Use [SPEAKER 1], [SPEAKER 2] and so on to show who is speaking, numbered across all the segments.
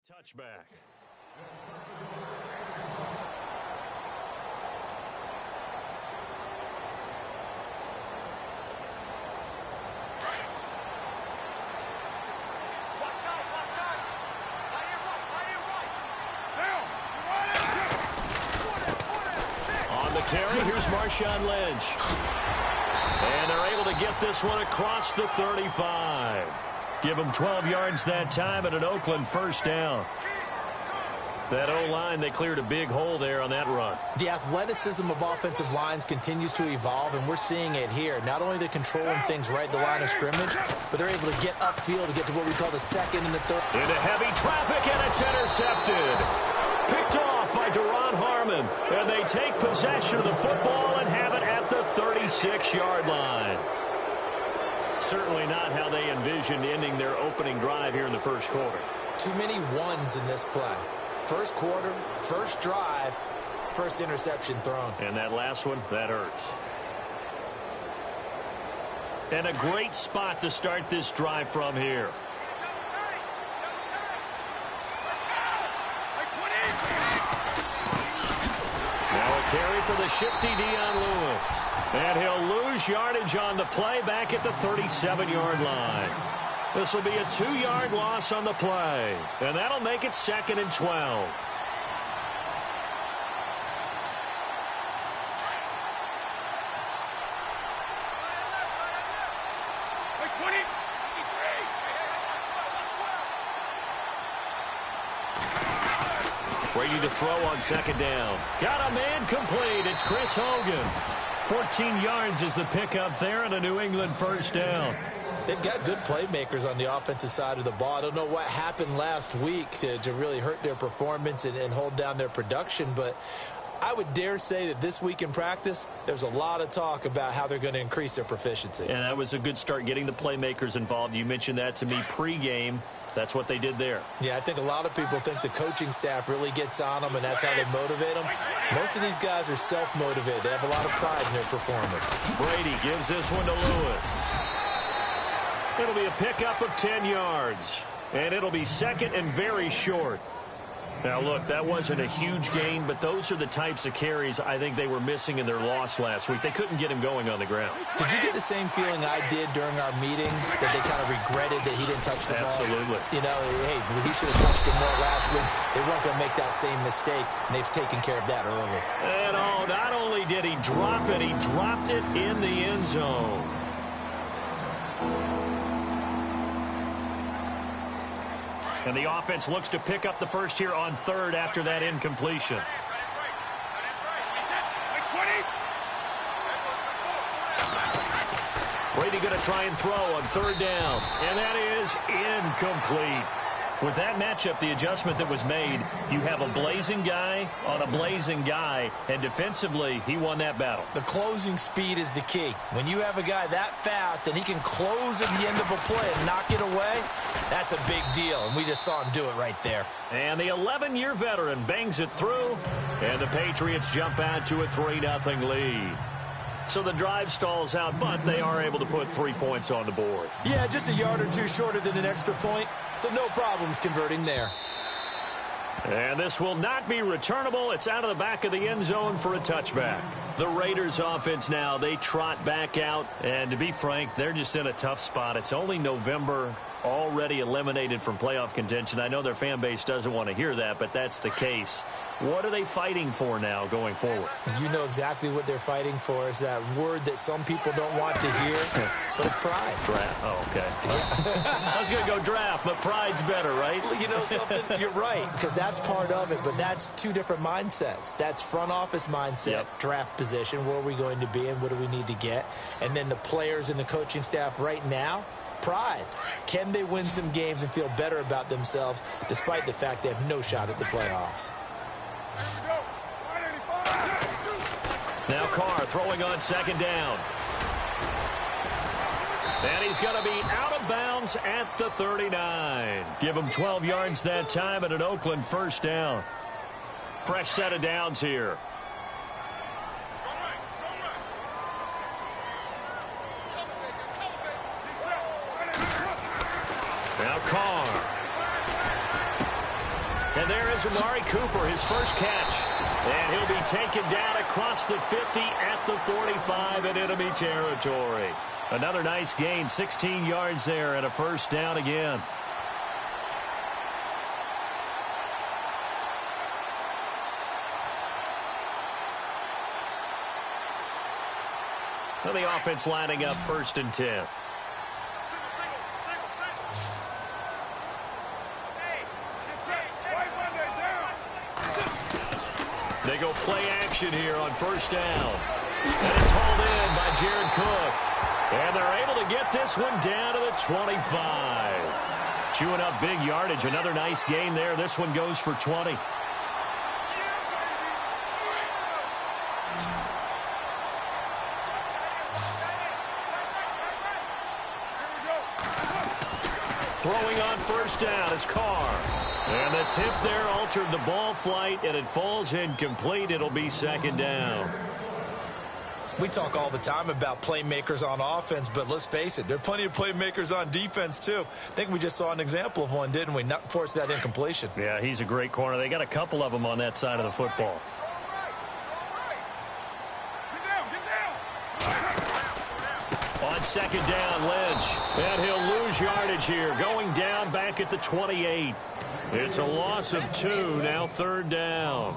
[SPEAKER 1] Touchback. On the carry, here's Marshawn Lynch. And they're able to get this one across the 35. Give them 12 yards that time and an Oakland first down. That O-line, they cleared a big hole there on that run.
[SPEAKER 2] The athleticism of offensive lines continues to evolve, and we're seeing it here. Not only they're controlling things right at the line of scrimmage, but they're able to get upfield to get to what we call the second and the third.
[SPEAKER 1] Into heavy traffic, and it's intercepted. Picked off by Duron Harmon. And they take possession of the football and have it at the 36-yard line. Certainly not how they envisioned ending their opening drive here in the first quarter.
[SPEAKER 2] Too many ones in this play. First quarter, first drive, first interception thrown.
[SPEAKER 1] And that last one, that hurts. And a great spot to start this drive from here. Now a carry for the shifty Dion Lewis. And he'll lose yardage on the play back at the 37-yard line. This will be a 2-yard loss on the play. And that'll make it 2nd and 12. Brady to throw on 2nd down. Got a man complete. It's Chris Hogan. 14 yards is the pickup there and a New England first down.
[SPEAKER 2] They've got good playmakers on the offensive side of the ball. I don't know what happened last week to really hurt their performance and hold down their production, but I would dare say that this week in practice, there's a lot of talk about how they're going to increase their proficiency.
[SPEAKER 1] And that was a good start, getting the playmakers involved. You mentioned that to me pregame. That's what they did there.
[SPEAKER 2] Yeah, I think a lot of people think the coaching staff really gets on them, and that's how they motivate them. Most of these guys are self-motivated. They have a lot of pride in their performance.
[SPEAKER 1] Brady gives this one to Lewis. It'll be a pickup of 10 yards. And it'll be 2nd and very short. Now, look, that wasn't a huge gain, but those are the types of carries I think they were missing in their loss last week. They couldn't get him going on the ground.
[SPEAKER 2] Did you get the same feeling I did during our meetings, that they kind of regretted that he didn't touch the ball?
[SPEAKER 1] Absolutely.
[SPEAKER 2] You know, hey, he should have touched it more last week. They weren't going to make that same mistake, and they've taken care of that early.
[SPEAKER 1] And, oh, not only did he drop it, he dropped it in the end zone. And the offense looks to pick up the first here on 3rd after that incompletion. Brady going to try and throw on 3rd down. And that is incomplete. With that matchup, the adjustment that was made, you have a blazing guy on a blazing guy, and defensively, he won that battle.
[SPEAKER 2] The closing speed is the key. When you have a guy that fast and he can close at the end of a play and knock it away, that's a big deal, and we just saw him do it right there.
[SPEAKER 1] And the 11-year veteran bangs it through, and the Patriots jump out to a 3-0 lead. So the drive stalls out, but they are able to put 3 points on the board.
[SPEAKER 2] Yeah, just a yard or two shorter than an extra point, so no problems converting there.
[SPEAKER 1] And this will not be returnable. It's out of the back of the end zone for a touchback. The Raiders offense now, they trot back out, and to be frank, they're just in a tough spot. It's only November, already eliminated from playoff contention. I know their fan base doesn't want to hear that, but that's the case. What are they fighting for now going forward?
[SPEAKER 2] You know exactly what they're fighting for. Is that word that some people don't want to hear, but it's pride.
[SPEAKER 1] Draft. Oh, okay. I was going to go draft, but pride's better, right?
[SPEAKER 2] You know something? You're right, because that's part of it, but that's two different mindsets. That's front office mindset, draft position, where are we going to be and what do we need to get? And then the players and the coaching staff right now, pride. Can they win some games and feel better about themselves despite the fact they have no shot at the playoffs?
[SPEAKER 1] Now Carr throwing on 2nd down. And he's going to be out of bounds at the 39. Give him 12 yards that time and an Oakland first down. Fresh set of downs here. Now Carr. And there is Amari Cooper, his first catch. And he'll be taken down across the 50 at the 45 in enemy territory. Another nice gain, 16 yards there and a first down again. So the offense lining up 1st and 10. They go play action here on 1st down. And it's hauled in by Jared Cook. And they're able to get this one down to the 25. Chewing up big yardage. Another nice gain there. This one goes for 20. Throwing on 1st down is Carr. And the tip there altered the ball flight, and it falls incomplete. It'll be 2nd down.
[SPEAKER 2] We talk all the time about playmakers on offense, but let's face it, there are plenty of playmakers on defense, too. I think we just saw an example of one, didn't we? Not force that incompletion.
[SPEAKER 1] Yeah, he's a great corner. They got a couple of them on that side of the football. On 2nd down, Lynch. And he'll lose yardage here. Going down back at the 28. It's a loss of 2. Now 3rd down.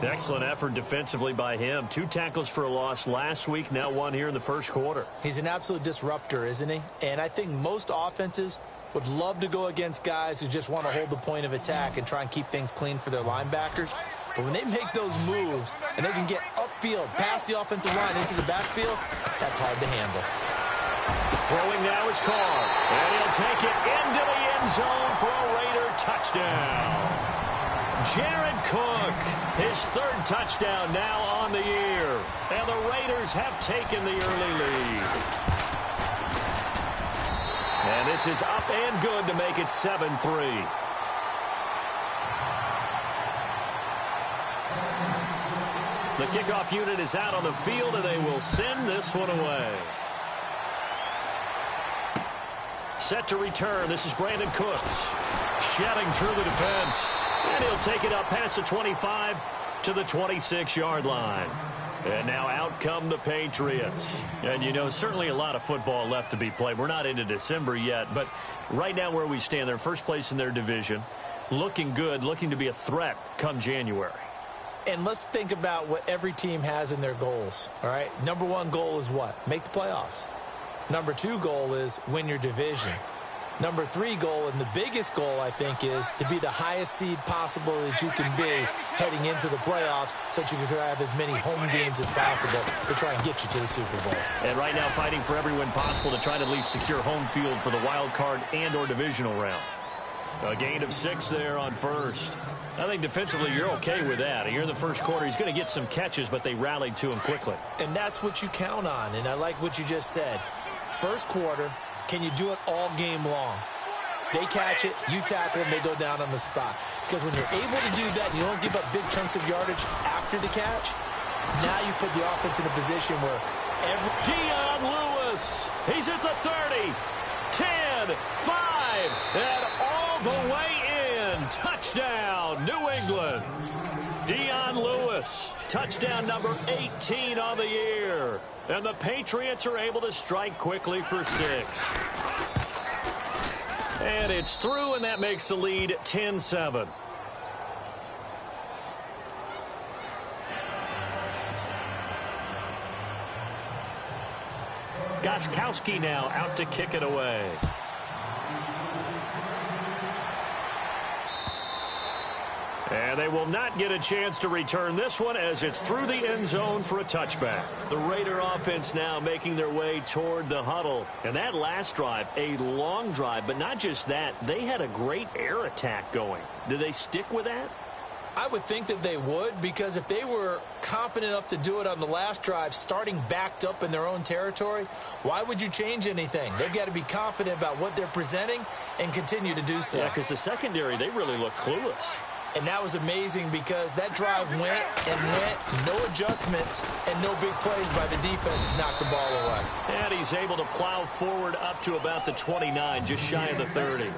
[SPEAKER 1] Excellent effort defensively by him. 2 tackles for a loss last week. Now 1 here in the 1st quarter.
[SPEAKER 2] He's an absolute disruptor, isn't he? And I think most offenses would love to go against guys who just want to hold the point of attack and try and keep things clean for their linebackers. But when they make those moves and they can get upfield, past the offensive line into the backfield, that's hard to handle.
[SPEAKER 1] Throwing now is Carr. And he'll take it into the end zone for a Raider touchdown. Jared Cook, his 3rd touchdown now on the year. And the Raiders have taken the early lead. And this is up and good to make it 7-3. The kickoff unit is out on the field, and they will send this one away. Set to return. This is Brandon Cooks. Shedding through the defense. And he'll take it up past the 25 to the 26-yard line. And now out come the Patriots. And, you know, certainly a lot of football left to be played. We're not into December yet, but right now where we stand, they're first place in their division. Looking good, looking to be a threat come January.
[SPEAKER 2] And let's think about what every team has in their goals, all right? Number 1 goal is what? Make the playoffs. Number 2 goal is win your division. Number 3 goal, and the biggest goal, I think, is to be the highest seed possible that you can be heading into the playoffs so that you can have as many home games as possible to try and get you to the Super Bowl.
[SPEAKER 1] And right now fighting for every win possible to try to at least secure home field for the wild card and or divisional round. A gain of 6 there on 1st. I think defensively you're okay with that. Here in the 1st quarter, he's going to get some catches, but they rallied to him quickly.
[SPEAKER 2] And that's what you count on, and I like what you just said. 1st quarter, can you do it all game long? They catch it, you tackle them, they go down on the spot. Because when you're able to do that and you don't give up big chunks of yardage after the catch, now you put the offense in a position where
[SPEAKER 1] Dion Lewis, he's at the 30, 10, 5, and all the way in. Touchdown, New England. Dion Lewis, touchdown number 18 on the year. And the Patriots are able to strike quickly for 6. And it's through, and that makes the lead 10-7. Gostkowski now out to kick it away. And they will not get a chance to return this one as it's through the end zone for a touchback. The Raider offense now making their way toward the huddle. And that last drive, a long drive, but not just that. They had a great air attack going. Do they stick with that?
[SPEAKER 2] I would think that they would, because if they were confident enough to do it on the last drive, starting backed up in their own territory, why would you change anything? They've got to be confident about what they're presenting and continue to do so.
[SPEAKER 1] Yeah, because the secondary, they really look clueless.
[SPEAKER 2] And that was amazing because that drive went and went, no adjustments, and no big plays by the defense to knock the ball away.
[SPEAKER 1] And he's able to plow forward up to about the 29, just shy of the 30.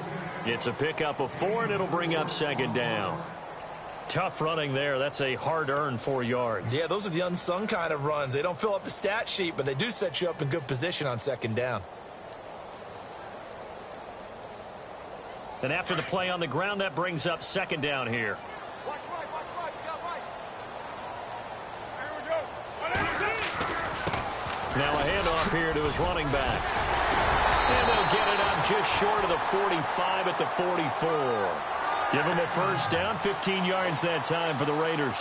[SPEAKER 1] It's a pickup of 4, and it'll bring up second down. Tough running there. That's a hard-earned 4 yards.
[SPEAKER 2] Yeah, those are the unsung kind of runs. They don't fill up the stat sheet, but they do set you up in good position on second down.
[SPEAKER 1] And after the play on the ground, that brings up second down here. Now a handoff here to his running back. And they'll get it up just short of the 45 at the 44. Give him a first down, 15 yards that time for the Raiders.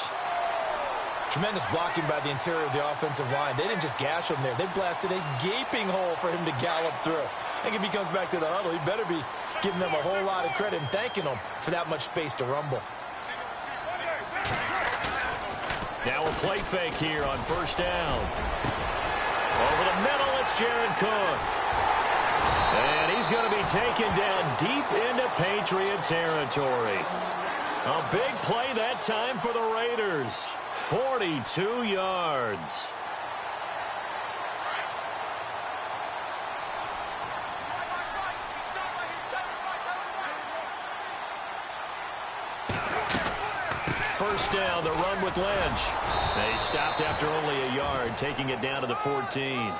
[SPEAKER 2] Tremendous blocking by the interior of the offensive line. They didn't just gash him there. They blasted a gaping hole for him to gallop through. I think if he comes back to the huddle, he better be giving them a whole lot of credit and thanking them for that much space to rumble.
[SPEAKER 1] Now a play fake here on first down. Over the middle, it's Jared Cook. And he's going to be taken down deep into Patriot territory. A big play that time for the Raiders. 42 yards. First down, the run with Lynch. They stopped after only a yard, taking it down to the 14.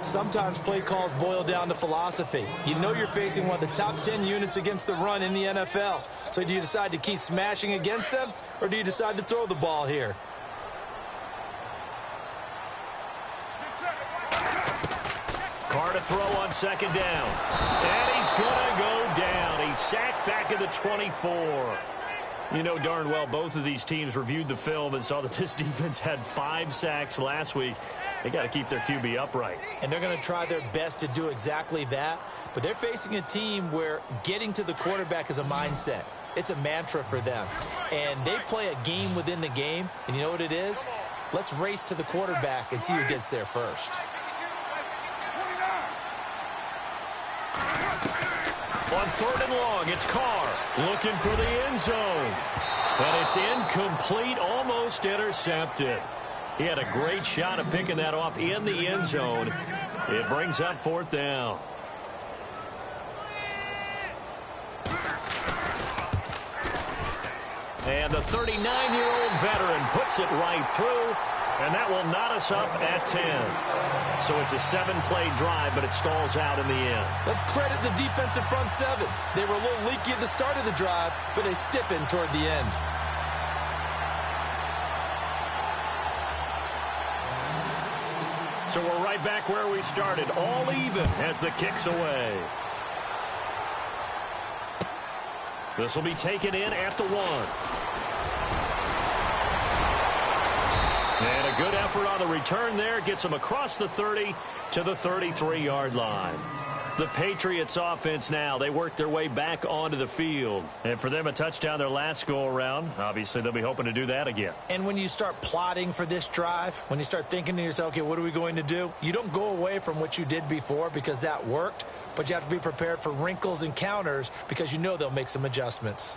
[SPEAKER 2] Sometimes play calls boil down to philosophy. You know you're facing one of the top 10 units against the run in the NFL. So do you decide to keep smashing against them, or do you decide to throw the ball here?
[SPEAKER 1] Carr to throw on second down. And he's going to go down. He's sacked back at the 24. You know darn well both of these teams reviewed the film and saw that this defense had 5 sacks last week. They got to keep their QB upright.
[SPEAKER 2] And they're going to try their best to do exactly that. But they're facing a team where getting to the quarterback is a mindset. It's a mantra for them. And they play a game within the game. And you know what it is? Let's race to the quarterback and see who gets there first.
[SPEAKER 1] On third and long, it's Carr looking for the end zone. And it's incomplete, almost intercepted. He had a great shot at picking that off in the end zone. It brings up fourth down. And the 39-year-old veteran puts it right through, and that will knot us up at 10. So it's a 7-play drive, but it stalls out in the end.
[SPEAKER 2] Let's credit the defensive front 7. They were a little leaky at the start of the drive, but they stiffened toward the end.
[SPEAKER 1] So we're right back where we started, all even as the kick's away. This will be taken in at the 1. And a good effort on the return there. Gets them across the 30 to the 33-yard line. The Patriots offense now, they work their way back onto the field. And for them, a touchdown their last go-around. Obviously, they'll be hoping to do that again.
[SPEAKER 2] And when you start plotting for this drive, when you start thinking to yourself, okay, what are we going to do? You don't go away from what you did before because that worked, but you have to be prepared for wrinkles and counters because you know they'll make some adjustments.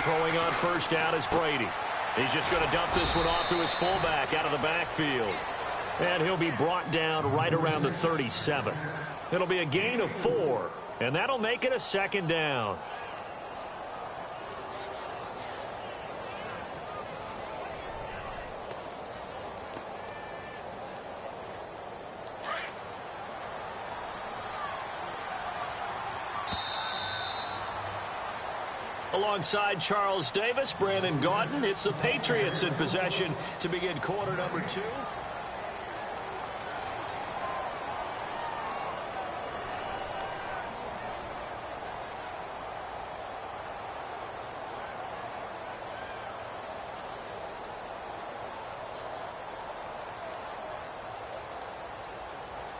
[SPEAKER 1] Throwing on first down is Brady. He's just going to dump this one off to his fullback out of the backfield. And he'll be brought down right around the 37. It'll be a gain of 4, and that'll make it a second down. Alongside Charles Davis, Brandon Gaudin, it's the Patriots in possession to begin quarter number 2.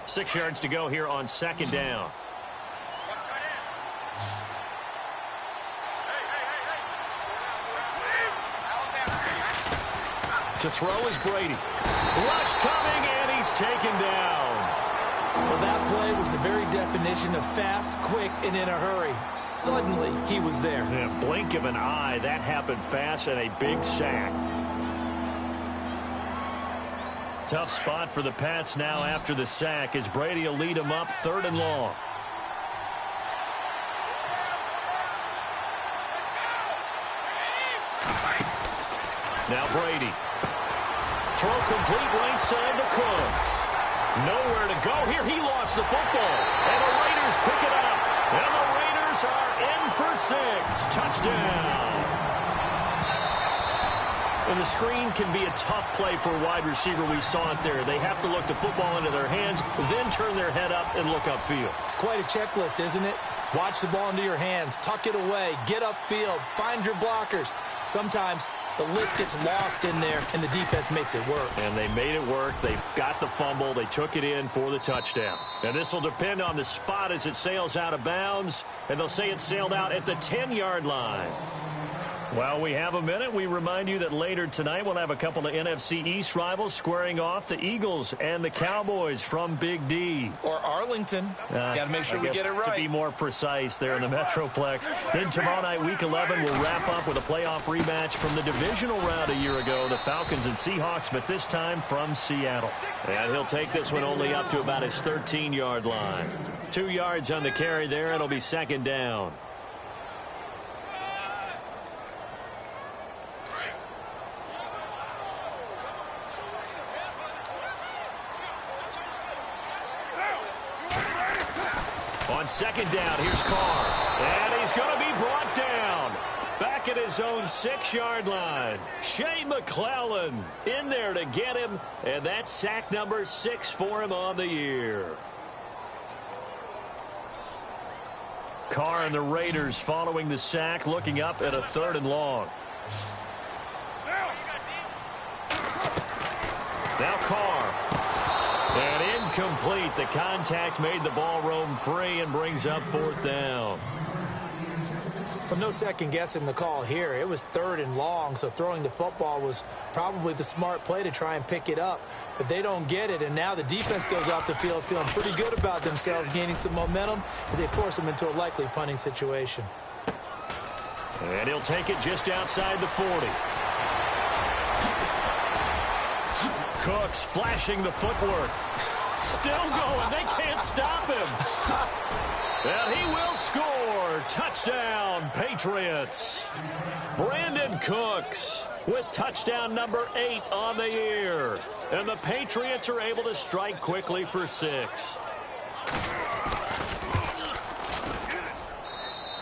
[SPEAKER 1] Six yards to go here on second down. To throw is Brady. Rush coming, and he's taken down.
[SPEAKER 2] Well, that play was the very definition of fast, quick, and in a hurry. Suddenly, he was there.
[SPEAKER 1] Yeah, blink of an eye, that happened fast, and a big sack. Tough spot for the Pats now after the sack as Brady will lead them up 3rd and long. Now Brady. Throw complete right side to Cooks. Nowhere to go here. He lost the football. And the Raiders pick it up. And the Raiders are in for 6. Touchdown. And the screen can be a tough play for a wide receiver. We saw it there. They have to look the football into their hands, then turn their head up and look upfield.
[SPEAKER 2] It's quite a checklist, isn't it? Watch the ball into your hands, tuck it away, get upfield, find your blockers. Sometimes the list gets lost in there, and the defense makes it work.
[SPEAKER 1] And they made it work. They've got the fumble. They took it in for the touchdown. And this will depend on the spot as it sails out of bounds. And they'll say it sailed out at the 10-yard line. While we have a minute, we remind you that later tonight we'll have a couple of NFC East rivals squaring off, the Eagles and the Cowboys from Big D.
[SPEAKER 2] Or Arlington. Got to make sure we get it right.
[SPEAKER 1] To be more precise there in the Metroplex. Then tomorrow night, Week 11, we'll wrap up with a playoff rematch from the divisional round a year ago, the Falcons and Seahawks, but this time from Seattle. And he'll take this one only up to about his 13-yard line. 2 yards on the carry there. It'll be 2nd down. On 2nd down, here's Carr. And he's going to be brought down. Back at his own 6-yard line. Shea McClellan in there to get him. And that's sack number 6 for him on the year. Carr and the Raiders following the sack, looking up at a 3rd and long. Now Carr. And incomplete. The contact made the ball roam free and brings up 4th down.
[SPEAKER 2] Well, no second guessing the call here. It was 3rd and long, so throwing the football was probably the smart play to try and pick it up. But they don't get it, and now the defense goes off the field feeling pretty good about themselves, gaining some momentum as they force them into a likely punting situation.
[SPEAKER 1] And he'll take it just outside the 40. Cooks flashing the footwork. Still going. They can't stop him. And he will score. Touchdown, Patriots. Brandon Cooks with touchdown number 8 on the year. And the Patriots are able to strike quickly for 6.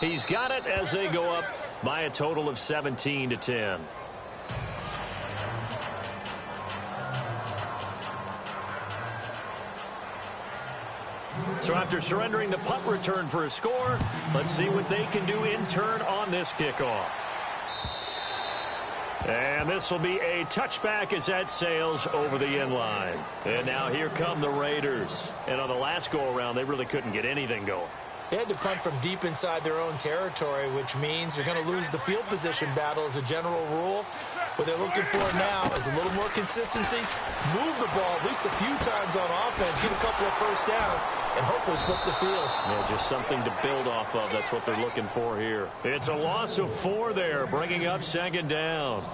[SPEAKER 1] He's got it as they go up by a total of 17-10. So after surrendering the punt return for a score, let's see what they can do in turn on this kickoff. And this will be a touchback as that sails over the end line. And now here come the Raiders. And on the last go-around, they really couldn't get anything going.
[SPEAKER 2] They had to punt from deep inside their own territory, which means they're going to lose the field position battle as a general rule. What they're looking for now is a little more consistency, move the ball at least a few times on offense, get a couple of first downs, and hopefully flip the field.
[SPEAKER 1] Yeah, just something to build off of. That's what they're looking for here. It's a loss of 4 there, bringing up 2nd down.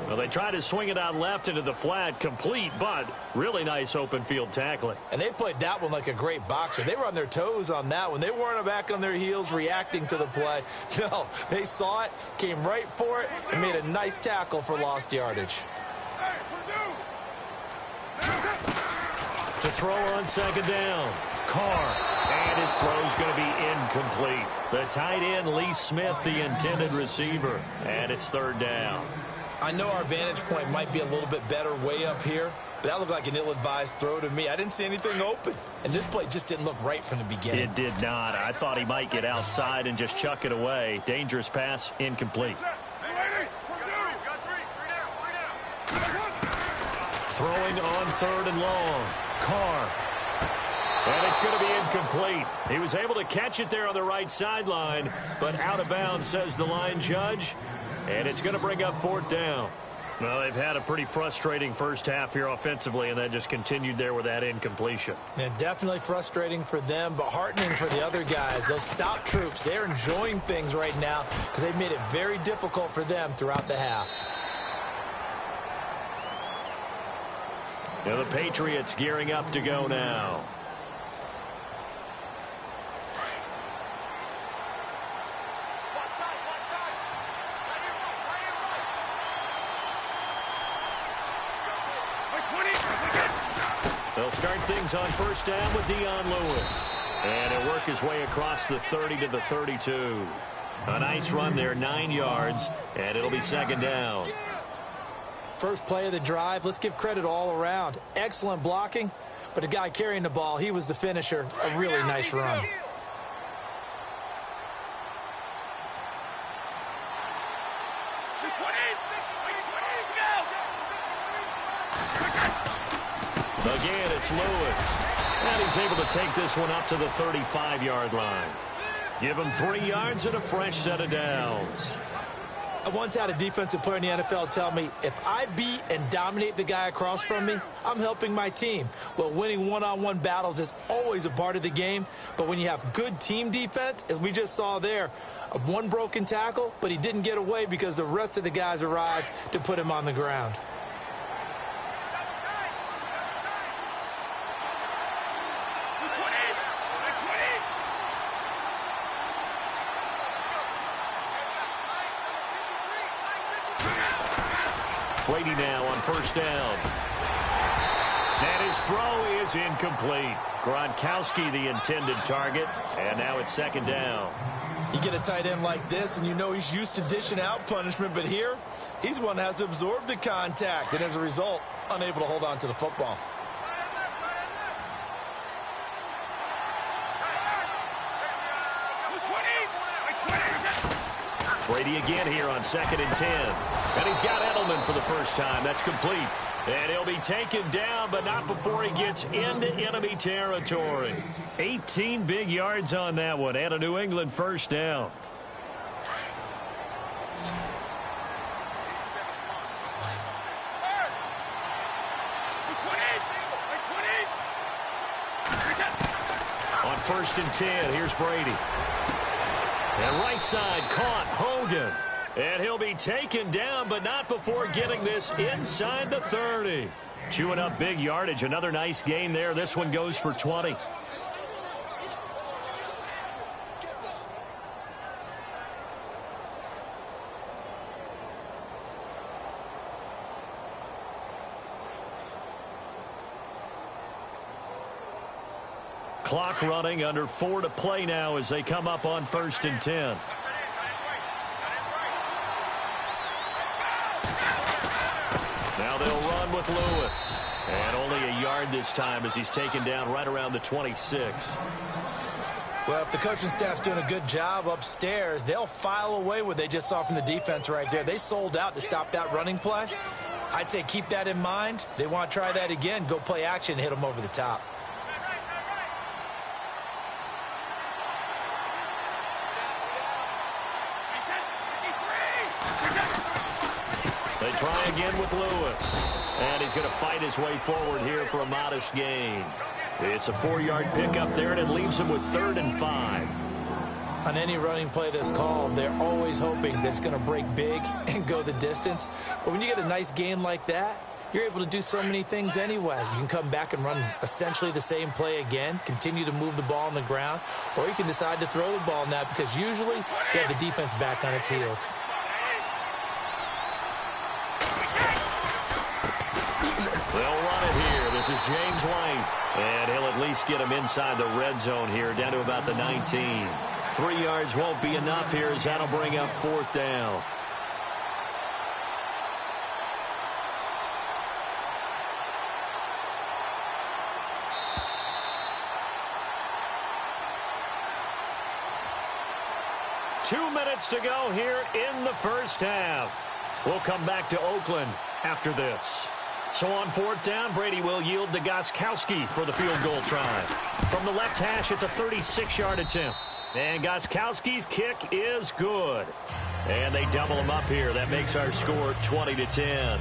[SPEAKER 1] Well, they tried to swing it out left into the flat, complete, but really nice open field tackling.
[SPEAKER 2] And they played that one like a great boxer. They were on their toes on that one. They weren't back on their heels reacting to the play. No, they saw it, came right for it, and made a nice tackle for lost yardage.
[SPEAKER 1] To throw on 2nd down, Carr. And his throw's going to be incomplete. The tight end, Lee Smith, the intended receiver. And it's 3rd down.
[SPEAKER 2] I know our vantage point might be a little bit better way up here, but that looked like an ill-advised throw to me. I didn't see anything open, and this play just didn't look right from the beginning.
[SPEAKER 1] It did not. I thought he might get outside and just chuck it away. Dangerous pass, incomplete. Throwing on 3rd and long. Carr. And it's going to be incomplete. He was able to catch it there on the right sideline, but out of bounds, says the line judge. And it's going to bring up 4th down. Well, they've had a pretty frustrating first half here offensively, and that just continued there with that incompletion.
[SPEAKER 2] Yeah, definitely frustrating for them, but heartening for the other guys. Those stop troops, they're enjoying things right now because they've made it very difficult for them throughout the half.
[SPEAKER 1] Now the Patriots gearing up to go now. They'll start things on first down with Dion Lewis. And he'll work his way across the 30 to the 32. A nice run there, 9 yards, and it'll be second down.
[SPEAKER 2] First play of the drive, let's give credit all around. Excellent blocking, but the guy carrying the ball, he was the finisher. A really nice run.
[SPEAKER 1] Again, it's Lewis. And he's able to take this one up to the 35-yard line. Give him 3 yards and a fresh set of downs.
[SPEAKER 2] I once had a defensive player in the NFL tell me, if I beat and dominate the guy across from me, I'm helping my team. Well, winning one-on-one battles is always a part of the game, but when you have good team defense, as we just saw there, one broken tackle, but he didn't get away because the rest of the guys arrived to put him on the ground.
[SPEAKER 1] Brady now on first down. And his throw is incomplete. Gronkowski the intended target, and now it's second down.
[SPEAKER 2] You get a tight end like this, and you know he's used to dishing out punishment, but here, he's one that has to absorb the contact, and as a result, unable to hold on to the football.
[SPEAKER 1] Brady again here on 2nd and 10. And he's got Edelman for the first time. That's complete. And he'll be taken down, but not before he gets into enemy territory. 18 big yards on that one, and a New England first down. On 1st and 10, here's Brady. And right side caught Hogan. And he'll be taken down, but not before getting this inside the 30. Chewing up big yardage. Another nice gain there. This one goes for 20. Clock running, under 4 to play now as they come up on 1st and 10. Now they'll run with Lewis. And only a yard this time as he's taken down right around the 26.
[SPEAKER 2] Well, if the coaching staff's doing a good job upstairs, they'll file away what they just saw from the defense right there. They sold out to stop that running play. I'd say keep that in mind. They want to try that again. Go play action and hit them over the top.
[SPEAKER 1] They try again with Lewis. And he's going to fight his way forward here for a modest gain. It's a 4-yard pickup there, and it leaves him with 3rd and 5.
[SPEAKER 2] On any running play that's called, they're always hoping that it's going to break big and go the distance. But when you get a nice gain like that, you're able to do so many things anyway. You can come back and run essentially the same play again, continue to move the ball on the ground, or you can decide to throw the ball now because usually you have the defense back on its heels.
[SPEAKER 1] They'll run it here. This is James White. And he'll at least get him inside the red zone here, down to about the 19. 3 yards won't be enough here as that'll bring up 4th down. Two minutes to go here in the first half. We'll come back to Oakland after this. So on 4th down, Brady will yield to Gronkowski for the field goal try. From the left hash, it's a 36-yard attempt. And Gronkowski's kick is good. And they double them up here. That makes our score 20-10.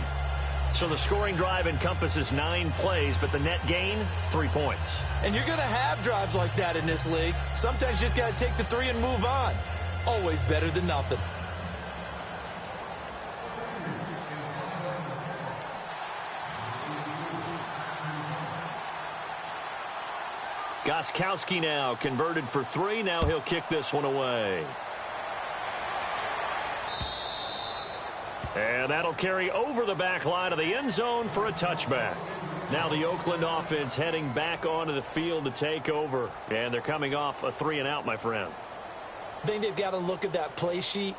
[SPEAKER 1] So the scoring drive encompasses 9 plays, but the net gain, 3 points.
[SPEAKER 2] And you're going to have drives like that in this league. Sometimes you just got to take the 3 and move on. Always better than nothing.
[SPEAKER 1] Gostkowski now converted for 3. Now he'll kick this one away. And that'll carry over the back line of the end zone for a touchback. Now the Oakland offense heading back onto the field to take over. And they're coming off a 3-and-out, my friend.
[SPEAKER 2] I think they've got to look at that play sheet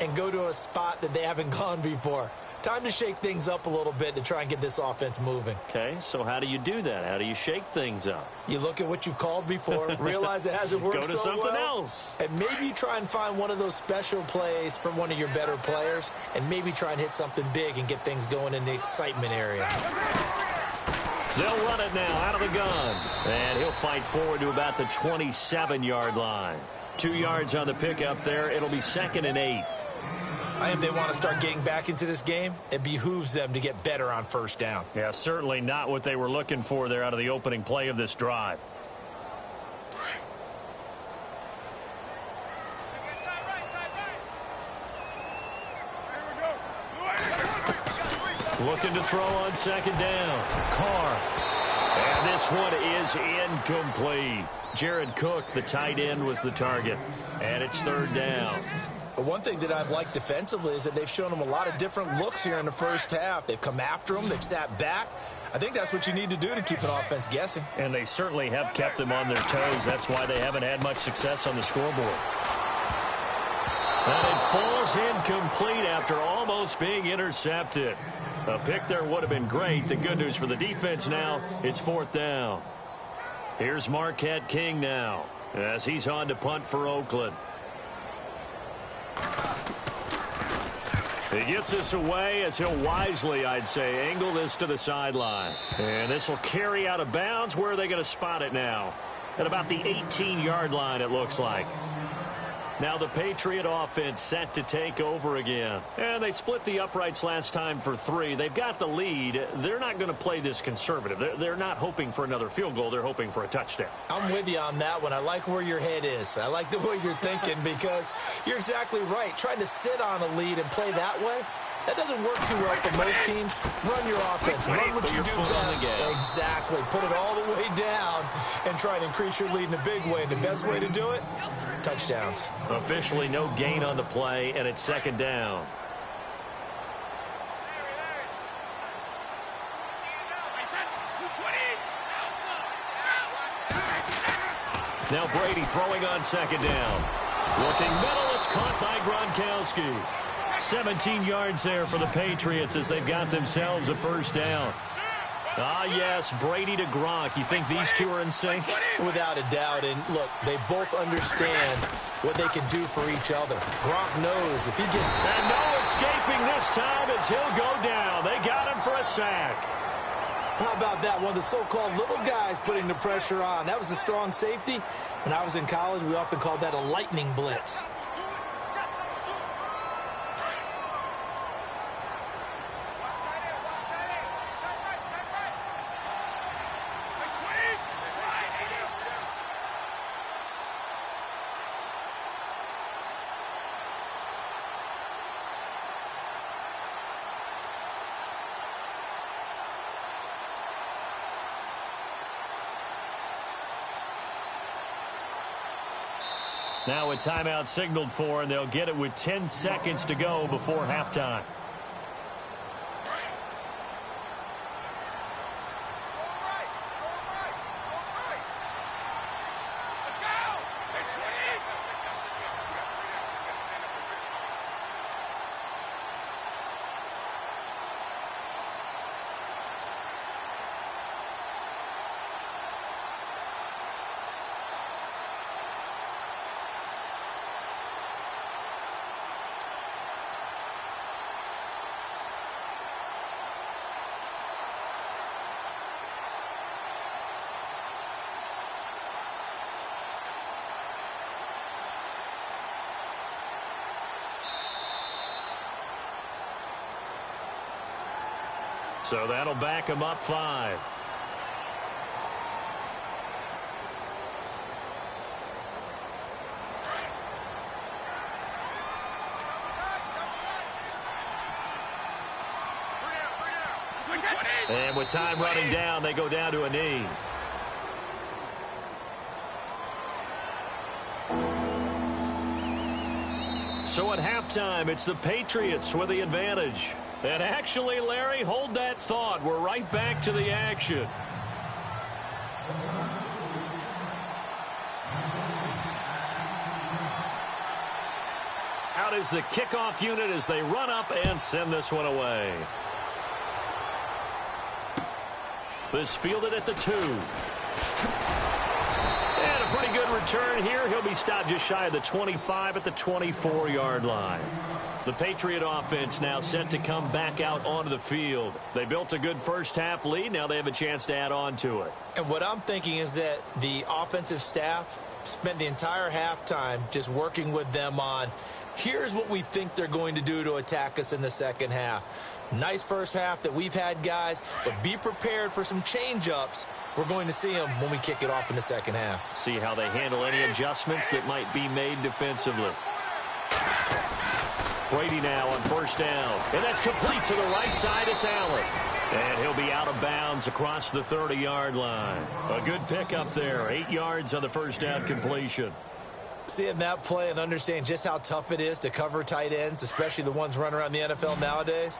[SPEAKER 2] and go to a spot that they haven't gone before. Time to shake things up a little bit to try and get this offense moving.
[SPEAKER 1] Okay, so how do you do that? How do you shake things up?
[SPEAKER 2] You look at what you've called before, realize it hasn't worked so well.
[SPEAKER 1] Go to something else.
[SPEAKER 2] And maybe you try and find one of those special plays from one of your better players, and maybe try and hit something big and get things going in the excitement area.
[SPEAKER 1] They'll run it now out of the gun. And he'll fight forward to about the 27-yard line. 2 yards on the pickup there. It'll be 2nd and 8.
[SPEAKER 2] I think if they want to start getting back into this game, it behooves them to get better on first down.
[SPEAKER 1] Yeah, certainly not what they were looking for there out of the opening play of this drive. Looking to throw on 2nd down. Carr. And this one is incomplete. Jared Cook, the tight end, was the target. And it's 3rd down.
[SPEAKER 2] But one thing that I've liked defensively is that they've shown them a lot of different looks here in the first half. They've come after them. They've sat back. I think that's what you need to do to keep an offense guessing.
[SPEAKER 1] And they certainly have kept them on their toes. That's why they haven't had much success on the scoreboard. And it falls incomplete after almost being intercepted. A pick there would have been great. The good news for the defense now, it's 4th down. Here's Marquette King now as he's on to punt for Oakland. He gets this away as he'll wisely, I'd say, angle this to the sideline. And this will carry out of bounds. Where are they going to spot it now? At about the 18-yard line, it looks like. Now the Patriot offense set to take over again. And they split the uprights last time for 3. They've got the lead. They're not going to play this conservative. They're not hoping for another field goal. They're hoping for a touchdown.
[SPEAKER 2] I'm with you on that one. I like where your head is. I like the way you're thinking because you're exactly right. Trying to sit on a lead and play that way, that doesn't work too well for most teams. Run your offense. Run what you do best. Exactly. Put it all the way down and try and increase your lead in a big way. And the best way to do it, touchdowns.
[SPEAKER 1] Officially no gain on the play, and it's 2nd down. Now Brady throwing on 2nd down. Looking middle, it's caught by Gronkowski. 17 yards there for the Patriots as they've got themselves a 1st down. Ah, yes, Brady to Gronk. You think these two are in sync?
[SPEAKER 2] Without a doubt. And, look, they both understand what they can do for each other. Gronk knows if he gets...
[SPEAKER 1] And no escaping this time as he'll go down. They got him for a sack.
[SPEAKER 2] How about that? One of the so-called little guys putting the pressure on. That was a strong safety. When I was in college, we often called that a lightning blitz.
[SPEAKER 1] Now a timeout signaled for, and they'll get it with 10 seconds to go before halftime. So that'll back them up 5. And with time running down, they go down to a knee. So at halftime, it's the Patriots with the advantage. And actually, Larry, hold that thought. We're right back to the action. Out is the kickoff unit as they run up and send this one away. This fielded at the 2. And a pretty good return here. He'll be stopped just shy of the 25 at the 24-yard line. The Patriot offense now set to come back out onto the field. They built a good first-half lead. Now they have a chance to add on to it.
[SPEAKER 2] And what I'm thinking is that the offensive staff spent the entire halftime just working with them on, here's what we think they're going to do to attack us in the second half. Nice first half that we've had, guys, but be prepared for some change-ups. We're going to see them when we kick it off in the second half.
[SPEAKER 1] See how they handle any adjustments that might be made defensively. Brady now on first down. And that's complete to the right side. It's Allen. And he'll be out of bounds across the 30-yard line. A good pickup there. 8 yards on the first down completion.
[SPEAKER 2] Seeing that play and understand just how tough it is to cover tight ends, especially the ones running around the NFL nowadays,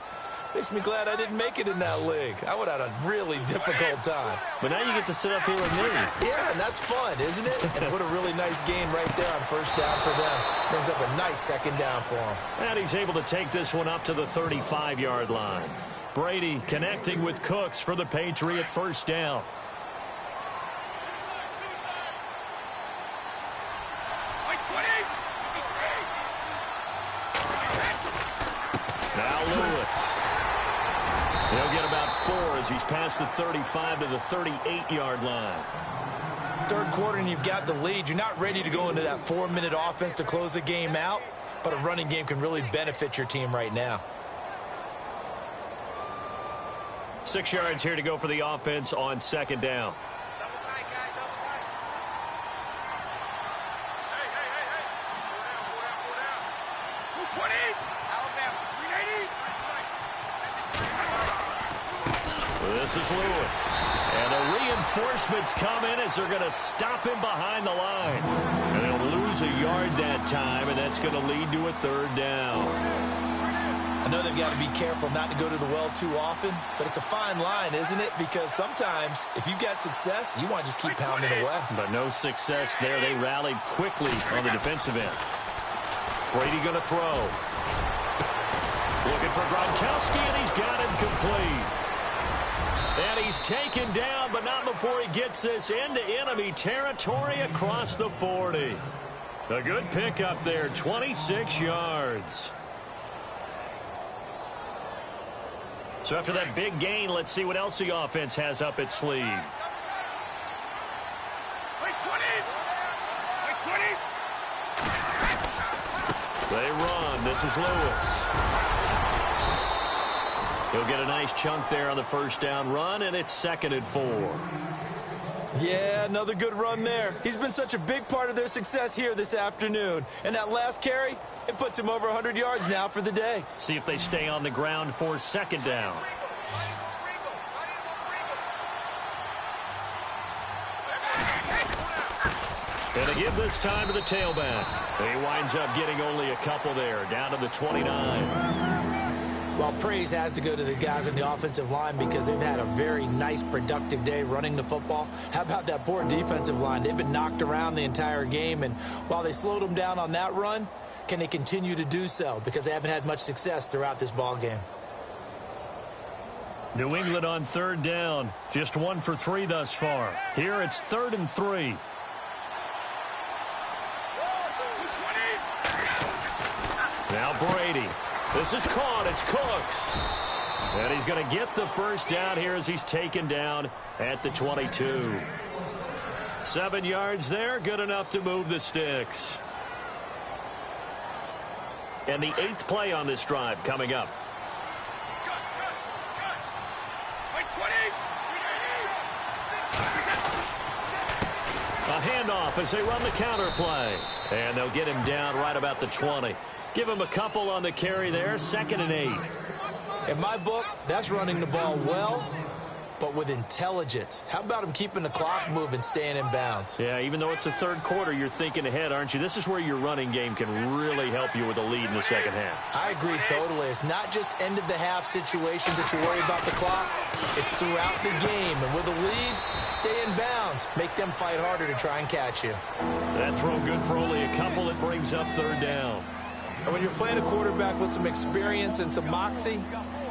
[SPEAKER 2] makes me glad I didn't make it in that league. I would have had a really difficult time.
[SPEAKER 1] But now you get to sit up here with me.
[SPEAKER 2] Yeah, and that's fun, isn't it? And what a really nice game right there on first down for them. Brings up a nice second down for him.
[SPEAKER 1] And he's able to take this one up to the 35-yard line. Brady connecting with Cooks for the Patriot first down. Now Lewis. He'll get about 4 as he's past the 35 to the 38-yard line.
[SPEAKER 2] Third quarter and you've got the lead. You're not ready to go into that 4-minute offense to close the game out, but a running game can really benefit your team right now.
[SPEAKER 1] 6 yards here to go for the offense on second down. This is Lewis. And the reinforcements come in as they're going to stop him behind the line. And they'll lose a yard that time, and that's going to lead to a third down.
[SPEAKER 2] I know they've got to be careful not to go to the well too often, but it's a fine line, isn't it? Because sometimes, if you've got success, you want to just keep pounding away.
[SPEAKER 1] But no success there. They rallied quickly on the defensive end. Brady going to throw. Looking for Gronkowski, and he's got him complete. And he's taken down, but not before he gets this into enemy territory across the 40. A good pickup there, 26 yards. So after that big gain, let's see what else the offense has up its sleeve. They run. This is Lewis. He'll get a nice chunk there on the first down run, and it's 2nd and 4.
[SPEAKER 2] Yeah, another good run there. He's been such a big part of their success here this afternoon. And that last carry, it puts him over 100 yards now for the day.
[SPEAKER 1] See if they stay on the ground for second down. And they give this time to the tailback. He winds up getting only a couple there, down to the 29.
[SPEAKER 2] Well, praise has to go to the guys on the offensive line because they've had a very nice, productive day running the football. How about that poor defensive line? They've been knocked around the entire game, and while they slowed them down on that run, can they continue to do so? Because they haven't had much success throughout this ball game.
[SPEAKER 1] New England on third down. Just 1 for 3 thus far. Here it's 3rd and 3. Now Brady. This is caught. It's Cooks. And he's going to get the first down here as he's taken down at the 22. 7 yards there. Good enough to move the sticks. And the 8th play on this drive coming up. A handoff as they run the counter play. And they'll get him down right about the 20. Give him a couple on the carry there, 2nd and 8.
[SPEAKER 2] In my book, that's running the ball well, but with intelligence. How about him keeping the clock moving, staying in bounds?
[SPEAKER 1] Yeah, even though it's the third quarter, you're thinking ahead, aren't you? This is where your running game can really help you with a lead in the second half.
[SPEAKER 2] I agree totally. It's not just end-of-the-half situations that you worry about the clock. It's throughout the game. And with a lead, stay in bounds. Make them fight harder to try and catch you.
[SPEAKER 1] That throw good for only a couple. It brings up 3rd down.
[SPEAKER 2] And when you're playing a quarterback with some experience and some moxie,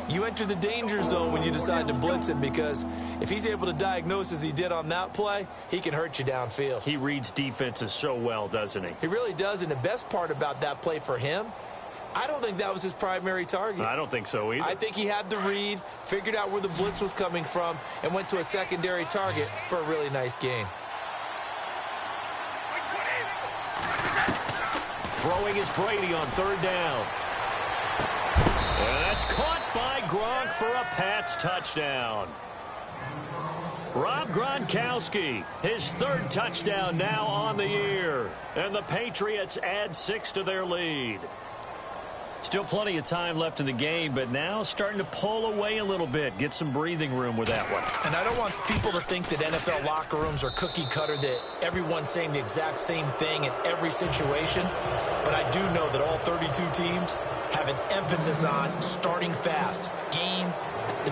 [SPEAKER 2] you enter the danger zone when you decide to blitz him, because if he's able to diagnose as he did on that play, he can hurt you downfield.
[SPEAKER 1] He reads defenses so well, doesn't he?
[SPEAKER 2] He really does, and the best part about that play for him, I don't think that was his primary target.
[SPEAKER 1] I don't think so either.
[SPEAKER 2] I think he had the read, figured out where the blitz was coming from, and went to a secondary target for a really nice gain.
[SPEAKER 1] Throwing is Brady on 3rd down. And that's caught by Gronk for a Pats touchdown. Rob Gronkowski, his 3rd touchdown now on the year. And the Patriots add 6 to their lead. Still plenty of time left in the game, but now starting to pull away a little bit. Get some breathing room with that one.
[SPEAKER 2] And I don't want people to think that NFL locker rooms are cookie cutter, that everyone's saying the exact same thing in every situation. But I do know that all 32 teams have an emphasis on starting fast. Game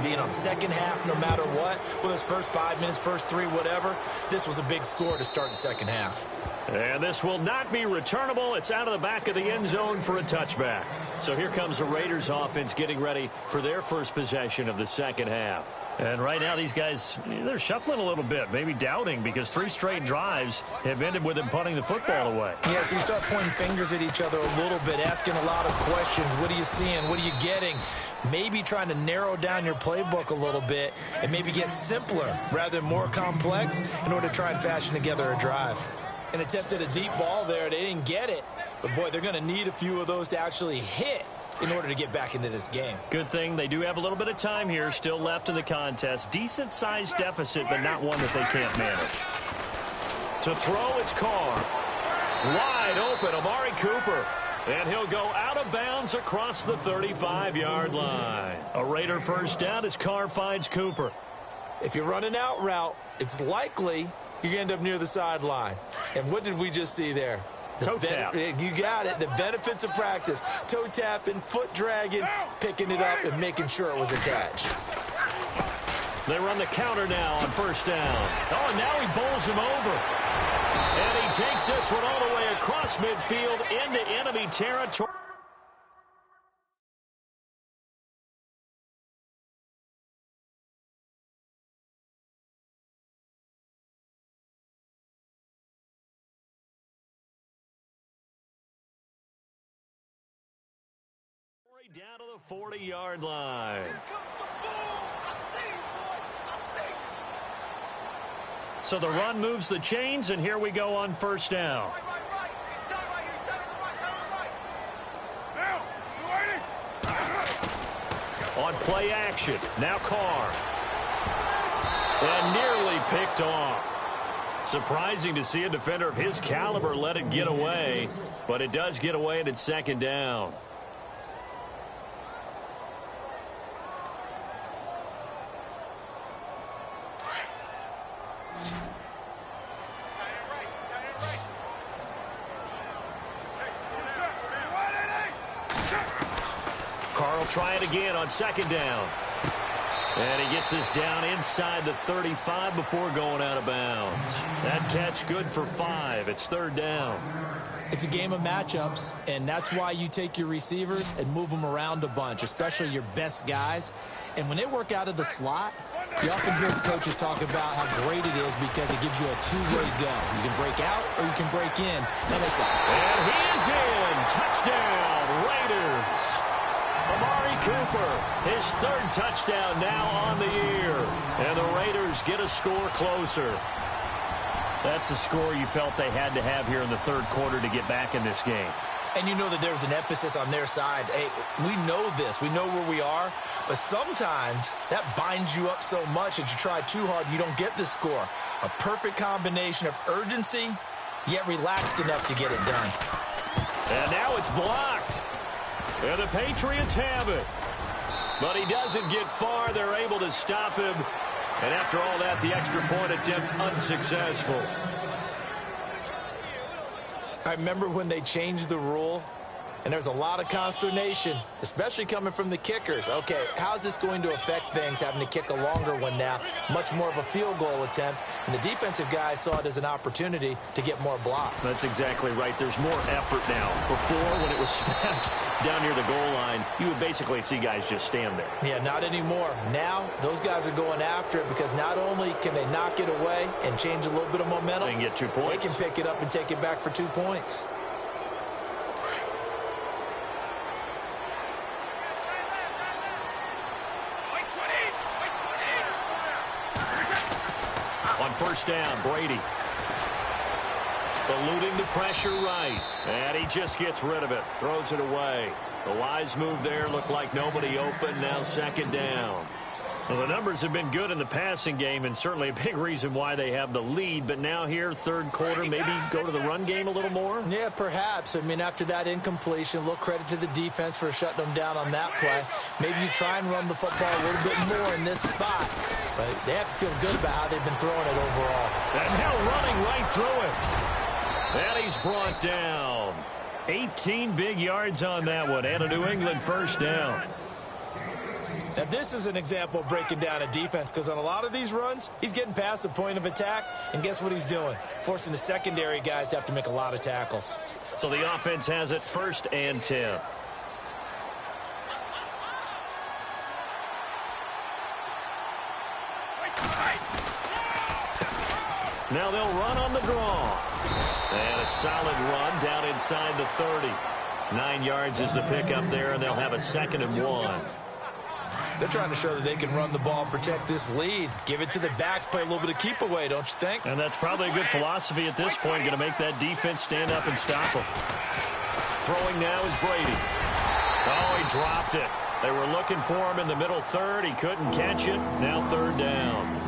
[SPEAKER 2] being on the second half no matter what. Well, those first 5 minutes, first 3, whatever. This was a big score to start the second half.
[SPEAKER 1] And this will not be returnable. It's out of the back of the end zone for a touchback. So here comes the Raiders offense getting ready for their first possession of the second half. And right now these guys, they're shuffling a little bit, maybe doubting, because 3 straight drives have ended with them punting the football away.
[SPEAKER 2] Yeah, so you start pointing fingers at each other a little bit, asking a lot of questions. What are you seeing? What are you getting? Maybe trying to narrow down your playbook a little bit and maybe get simpler rather than more complex in order to try and fashion together a drive. An attempt at a deep ball there. They didn't get it. But, boy, they're going to need a few of those to actually hit in order to get back into this game.
[SPEAKER 1] Good thing they do have a little bit of time here still left in the contest. Decent-sized deficit, but not one that they can't manage. To throw, it's Carr. Wide open, Amari Cooper. And he'll go out of bounds across the 35-yard line. A Raider first down as Carr finds Cooper.
[SPEAKER 2] If you're running out route, it's likely you're going to end up near the sideline. And what did we just see there?
[SPEAKER 1] Toe tap.
[SPEAKER 2] You got it. The benefits of practice. Toe tapping, foot dragging, picking it up, and making sure it was attached.
[SPEAKER 1] They run the counter now on first down. Oh, and now he bowls him over. And he takes this one all the way across midfield into enemy territory. Down to the 40-yard line. So the run moves the chains, and here we go on first down. On play action, now Carr. And nearly picked off. Surprising to see a defender of his caliber let it get away, but it does get away, and it's second down. Try it again on second down. And he gets this down inside the 35 before going out of bounds. That catch good for 5. It's third down.
[SPEAKER 2] It's a game of matchups, and that's why you take your receivers and move them around a bunch, especially your best guys. And when they work out of the slot, you often hear the coaches talk about how great it is because it gives you a two-way go. You can break out or you can break in. That makes that.
[SPEAKER 1] And he is in. Touchdown, Raiders. Amari Cooper, his 3rd touchdown now on the year. And the Raiders get a score closer. That's a score you felt they had to have here in the 3rd quarter to get back in this game.
[SPEAKER 2] And you know that there's an emphasis on their side. Hey, we know this. We know where we are. But sometimes that binds you up so much that you try too hard, you don't get the score. A perfect combination of urgency, yet relaxed enough to get it done.
[SPEAKER 1] And now it's blocked. And the Patriots have it. But he doesn't get far. They're able to stop him. And after all that, the extra point attempt unsuccessful.
[SPEAKER 2] I remember when they changed the rule, and there was a lot of consternation, especially coming from the kickers. Okay, how's this going to affect things, having to kick a longer one now? Much more of a field goal attempt, and the defensive guys saw it as an opportunity to get more block.
[SPEAKER 1] That's exactly right. There's more effort now. Before, when it was snapped down near the goal line, you would basically see guys just stand there.
[SPEAKER 2] Yeah, not anymore. Now, those guys are going after it because not only can they knock it away and change a little bit of momentum,
[SPEAKER 1] they can get 2 points.
[SPEAKER 2] They can pick it up and take it back for 2 points.
[SPEAKER 1] On first down, Brady. Eluding the pressure right. And he just gets rid of it. Throws it away. The wise move there. Looked like nobody open. Now second down. Well, the numbers have been good in the passing game, and certainly a big reason why they have the lead. But now here, third quarter, maybe go to the run game a little more?
[SPEAKER 2] Yeah, perhaps. I mean, after that incompletion, a little credit to the defense for shutting them down on that play. Maybe you try and run the football a little bit more in this spot. But they have to feel good about how they've been throwing it overall.
[SPEAKER 1] And now running right through it. And he's brought down. 18 big yards on that one, and a New England first down.
[SPEAKER 2] Now, this is an example of breaking down a defense because on a lot of these runs, he's getting past the point of attack, and guess what he's doing? Forcing the secondary guys to have to make a lot of tackles.
[SPEAKER 1] So the offense has it first and 10. Now they'll run on the draw. And a solid run down inside the 30. 9 yards is the pickup there, and they'll have a 2nd and 1.
[SPEAKER 2] They're trying to show that they can run the ball, protect this lead, give it to the backs, play a little bit of keep away, don't you think?
[SPEAKER 1] And that's probably a good philosophy at this point, going to make that defense stand up and stop them. Throwing now is Brady. Oh, he dropped it. They were looking for him in the middle third. He couldn't catch it. Now third down.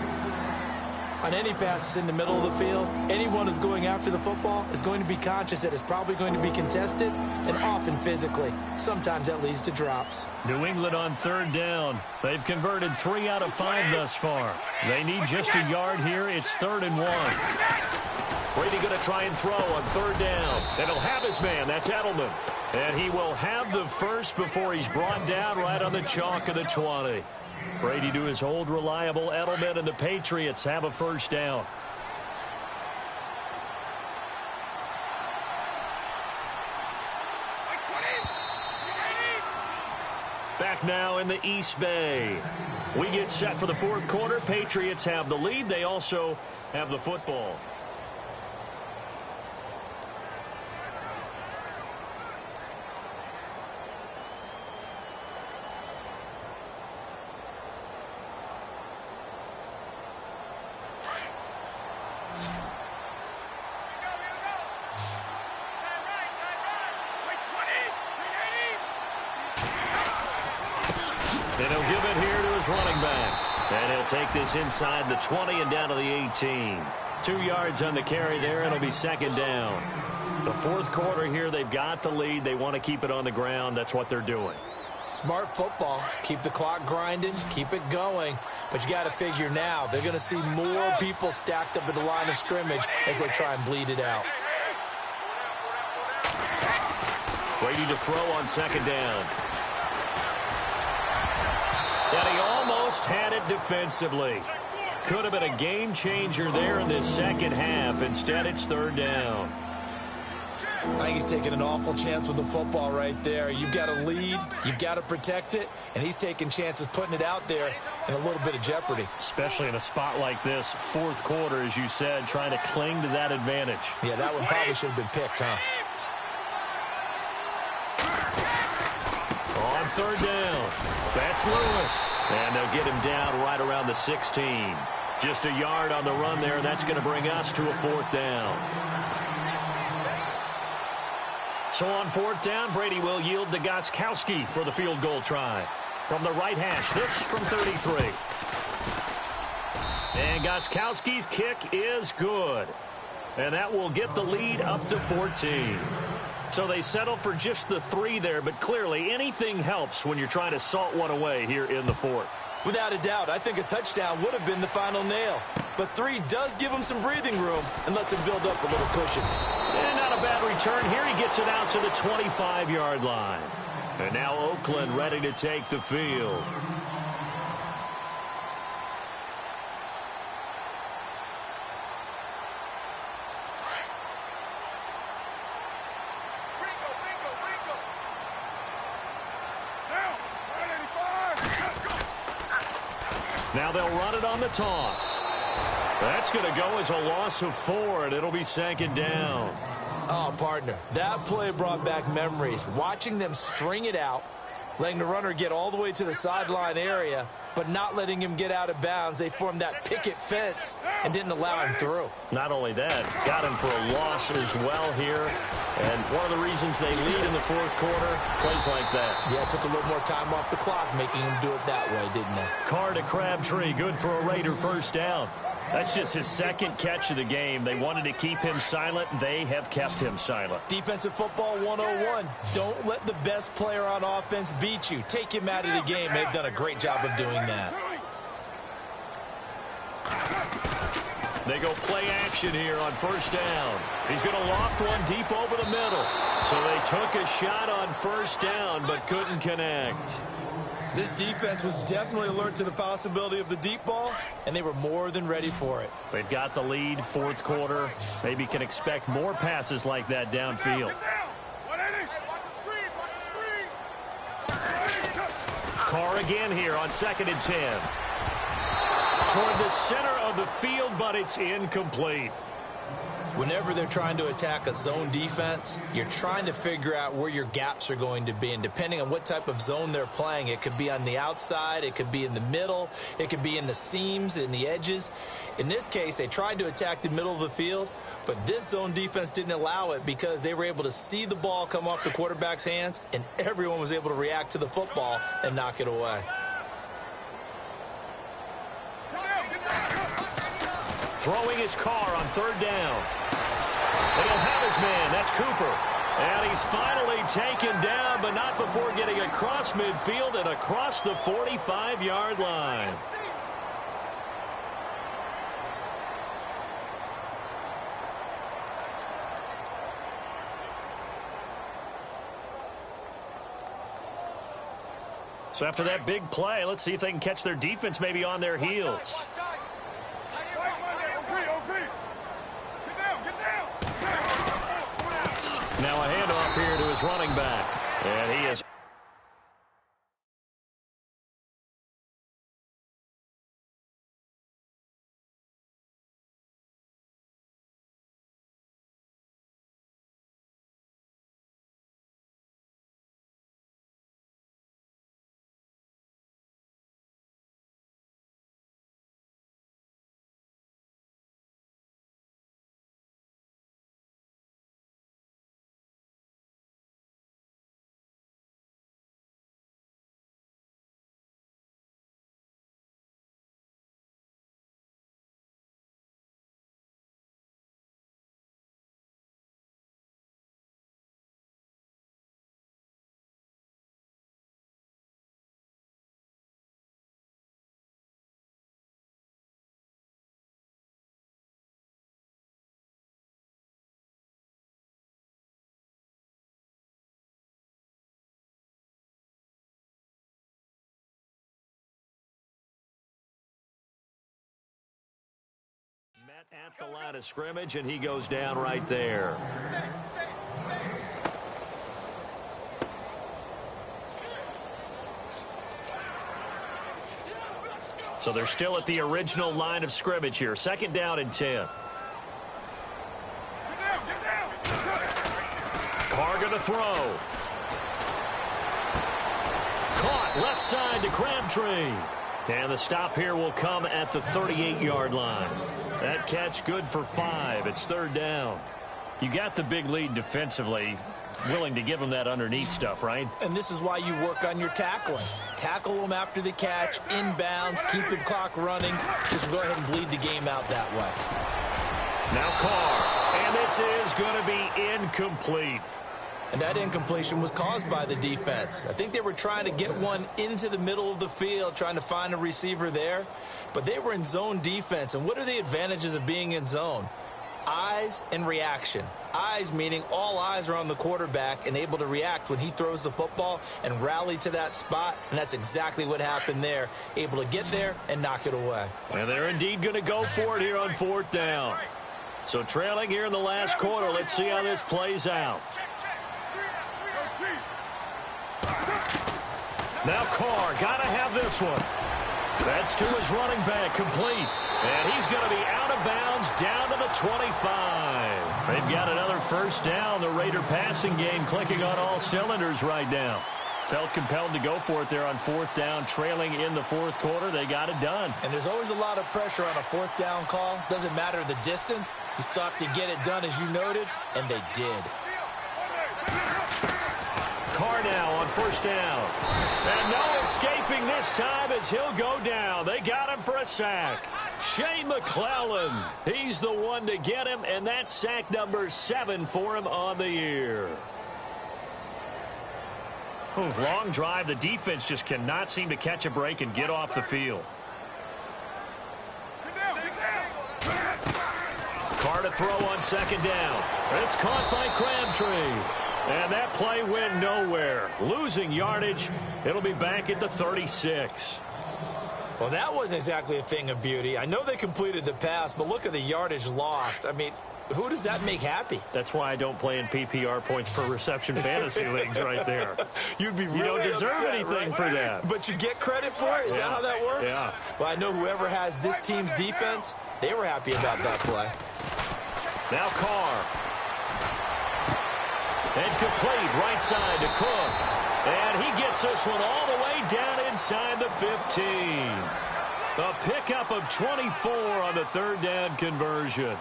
[SPEAKER 2] On any passes in the middle of the field, anyone who's going after the football is going to be conscious that it's probably going to be contested and often physically. Sometimes that leads to drops.
[SPEAKER 1] New England on third down. They've converted 3 out of 5 thus far. They need just a yard here. It's 3rd and 1. Brady going to try and throw on third down. And he'll have his man. That's Edelman. And he will have the first before he's brought down right on the chalk of the 20. Brady to his old reliable Edelman, and the Patriots have a first down. Back now in the East Bay. We get set for the fourth quarter. Patriots have the lead. They also have the football. And he'll give it here to his running back. And he'll take this inside the 20 and down to the 18. 2 yards on the carry there, and it'll be second down. The fourth quarter here, they've got the lead. They want to keep it on the ground. That's what they're doing.
[SPEAKER 2] Smart football. Keep the clock grinding. Keep it going. But you got to figure now, they're going to see more people stacked up at the line of scrimmage as they try and bleed it out.
[SPEAKER 1] Brady to throw on second down. And he almost had it defensively. Could have been a game changer there in this second half. Instead, it's third down.
[SPEAKER 2] I think he's taking an awful chance with the football right there. You've got to lead, you've got to protect it, and he's taking chances putting it out there in a little bit of jeopardy.
[SPEAKER 1] Especially in a spot like this, fourth quarter, as you said, trying to cling to that advantage.
[SPEAKER 2] Yeah, that one probably should have been picked, huh?
[SPEAKER 1] On third down, that's Lewis. And they'll get him down right around the 16. Just a yard on the run there. That's going to bring us to a fourth down. So on fourth down, Brady will yield to Gostkowski for the field goal try. From the right hash, this from 33. And Gostkowski's kick is good. And that will get the lead up to 14. So they settle for just the 3 there, but clearly anything helps when you're trying to salt one away here in the fourth.
[SPEAKER 2] Without a doubt, I think a touchdown would have been the final nail. But 3 does give him some breathing room and lets him build up a little cushion.
[SPEAKER 1] And not a bad return here. He gets it out to the 25-yard line. And now Oakland ready to take the field. Now they'll run it on the toss. That's going to go as a loss of 4, and it'll be second down.
[SPEAKER 2] Oh, partner, that play brought back memories. Watching them string it out, letting the runner get all the way to the sideline area, but not letting him get out of bounds. They formed that picket fence and didn't allow him through.
[SPEAKER 1] Not only that, got him for a loss as well here. And one of the reasons they lead in the fourth quarter, plays like that.
[SPEAKER 2] Yeah, it took a little more time off the clock, making him do it that way, didn't it?
[SPEAKER 1] Carr to Crabtree, good for a Raider first down. That's just his second catch of the game. They wanted to keep him silent. They have kept him silent.
[SPEAKER 2] Defensive football 101. Don't let the best player on offense beat you. Take him out of the game. They've done a great job of doing that.
[SPEAKER 1] They go play action here on first down. He's going to loft one deep over the middle. So they took a shot on first down but couldn't connect.
[SPEAKER 2] This defense was definitely alert to the possibility of the deep ball, and they were more than ready for it.
[SPEAKER 1] They've got the lead, fourth quarter. Maybe can expect more passes like that downfield. Carr again here on 2nd and 10. Toward the center of the field, but it's incomplete.
[SPEAKER 2] Whenever they're trying to attack a zone defense, you're trying to figure out where your gaps are going to be. And depending on what type of zone they're playing, it could be on the outside, it could be in the middle, it could be in the seams, in the edges. In this case, they tried to attack the middle of the field, but this zone defense didn't allow it because they were able to see the ball come off the quarterback's hands, and everyone was able to react to the football and knock it away.
[SPEAKER 1] Throwing his Carr on third down. And he'll have his man. That's Cooper. And he's finally taken down, but not before getting across midfield and across the 45-yard line. So after that big play, let's see if they can catch their defense maybe on their heels. Now a handoff here to his running back. And he is... met at the line of scrimmage, and he goes down right there. So they're still at the original line of scrimmage here. 2nd down and 10. Carr going to throw. Caught left side to Crabtree. And the stop here will come at the 38-yard line. That catch good for 5. It's 3rd down. You got the big lead defensively. willing to give them that underneath stuff, right?
[SPEAKER 2] And this is why you work on your tackling. Tackle them after the catch, inbounds, keep the clock running. Just go ahead and bleed the game out that way.
[SPEAKER 1] Now Carr, and this is going to be incomplete.
[SPEAKER 2] And that incompletion was caused by the defense. I think they were trying to get one into the middle of the field, trying to find a receiver there. But they were in zone defense. And what are the advantages of being in zone? Eyes and reaction. Eyes meaning all eyes are on the quarterback and able to react when he throws the football and rally to that spot. And that's exactly what happened there. Able to get there and knock it away.
[SPEAKER 1] And they're indeed going to go for it here on 4th down. So trailing here in the last quarter. Let's see how this plays out. Now Carr, got to have this one. That's to his running back, complete. And he's going to be out of bounds down to the 25. They've got another first down. The Raider passing game clicking on all cylinders right now. Felt compelled to go for it there on 4th down, trailing in the 4th quarter. They got it done. And
[SPEAKER 2] there's always a lot of pressure on a 4th down call. Doesn't matter the distance. You stop to get it done, as you noted, and they did.
[SPEAKER 1] Carr now on 1st down. And no escaping this time as he'll go down. They got him for a sack. Shane McClellan, he's the one to get him, and that's sack number 7 for him on the year. Long drive. The defense just cannot seem to catch a break and get off the field. Carr to throw on 2nd down. It's caught by Crabtree. And that play went nowhere. Losing yardage. It'll be back at the 36.
[SPEAKER 2] Well, that wasn't exactly a thing of beauty. I know they completed the pass, but look at the yardage lost. I mean, who does that make happy?
[SPEAKER 1] That's why I don't play in PPR points per reception fantasy leagues right there.
[SPEAKER 2] You'd be really
[SPEAKER 1] You don't deserve
[SPEAKER 2] upset,
[SPEAKER 1] anything
[SPEAKER 2] right?
[SPEAKER 1] for that.
[SPEAKER 2] But you get credit for it? Is that how that works?
[SPEAKER 1] Yeah.
[SPEAKER 2] Well, I know whoever has this team's defense, they were happy about that play.
[SPEAKER 1] Now Carr. And complete right side to Cook. And he gets this one all the way down inside the 15. A pickup of 24 on the 3rd down conversion.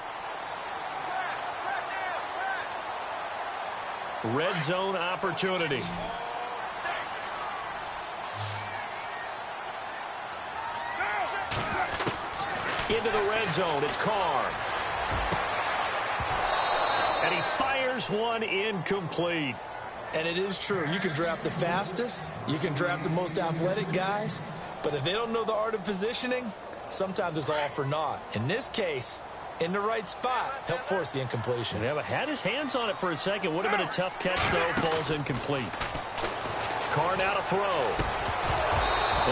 [SPEAKER 1] Red zone opportunity. Into the red zone. It's Carr. And he fires one incomplete.
[SPEAKER 2] And it is true. You can draft the fastest. You can draft the most athletic guys. But if they don't know the art of positioning, sometimes it's all for naught. In this case, in the right spot, helped force the incompletion.
[SPEAKER 1] Yeah, but had his hands on it for a second. Would have been a tough catch, though. Falls incomplete. Carr now to throw.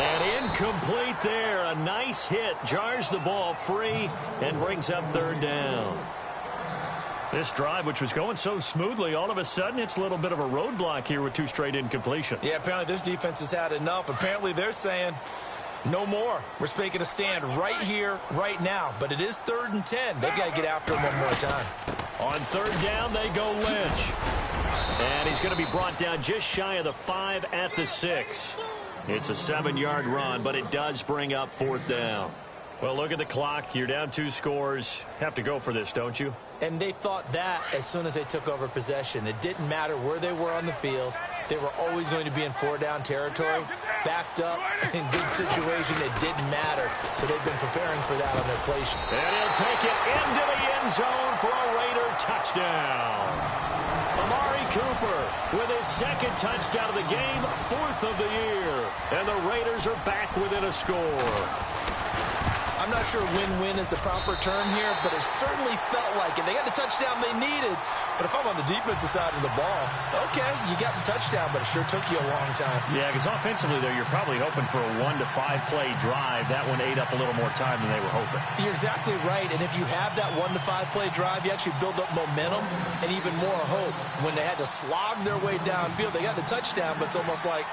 [SPEAKER 1] And incomplete there. A nice hit. Jars the ball free and brings up 3rd down. This drive, which was going so smoothly, all of a sudden it's a little bit of a roadblock here with 2 straight incompletions.
[SPEAKER 2] Yeah, apparently this defense has had enough. Apparently they're saying no more. We're making a stand right here, right now. But it is 3rd and 10. They've got to get after him one more time.
[SPEAKER 1] On 3rd down, they go Lynch. And he's going to be brought down just shy of the 5 at the 6. It's a 7-yard run, but it does bring up 4th down. Well, look at the clock. You're down 2 scores. Have to go for this, don't you?
[SPEAKER 2] And they thought that as soon as they took over possession. It didn't matter where they were on the field. They were always going to be in 4-down territory. Backed up, in good situation, it didn't matter. So they've been preparing for that on their play sheet.
[SPEAKER 1] And he'll take it into the end zone for a Raider touchdown. Amari Cooper with his 2nd touchdown of the game, 4th of the year. And the Raiders are back within a score.
[SPEAKER 2] I'm not sure win-win is the proper term here, but it certainly felt like it. They got the touchdown they needed, but if I'm on the defensive side of the ball, okay, you got the touchdown, but it sure took you a long time.
[SPEAKER 1] Yeah, because offensively, though, you're probably hoping for a 1 to 5 play drive. That one ate up a little more time than they were hoping.
[SPEAKER 2] You're exactly right, and if you have that 1 to 5 play drive, you actually build up momentum and even more hope. When they had to slog their way downfield, they got the touchdown, but it's almost like,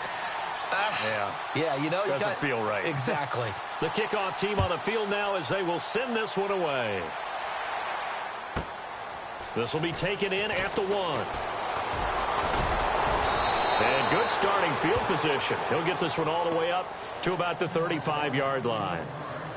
[SPEAKER 2] yeah, you know,
[SPEAKER 1] doesn't feel right.
[SPEAKER 2] Exactly.
[SPEAKER 1] The kickoff team on the field now as they will send this one away. This will be taken in at the 1. And good starting field position. He'll get this one all the way up to about the 35-yard line.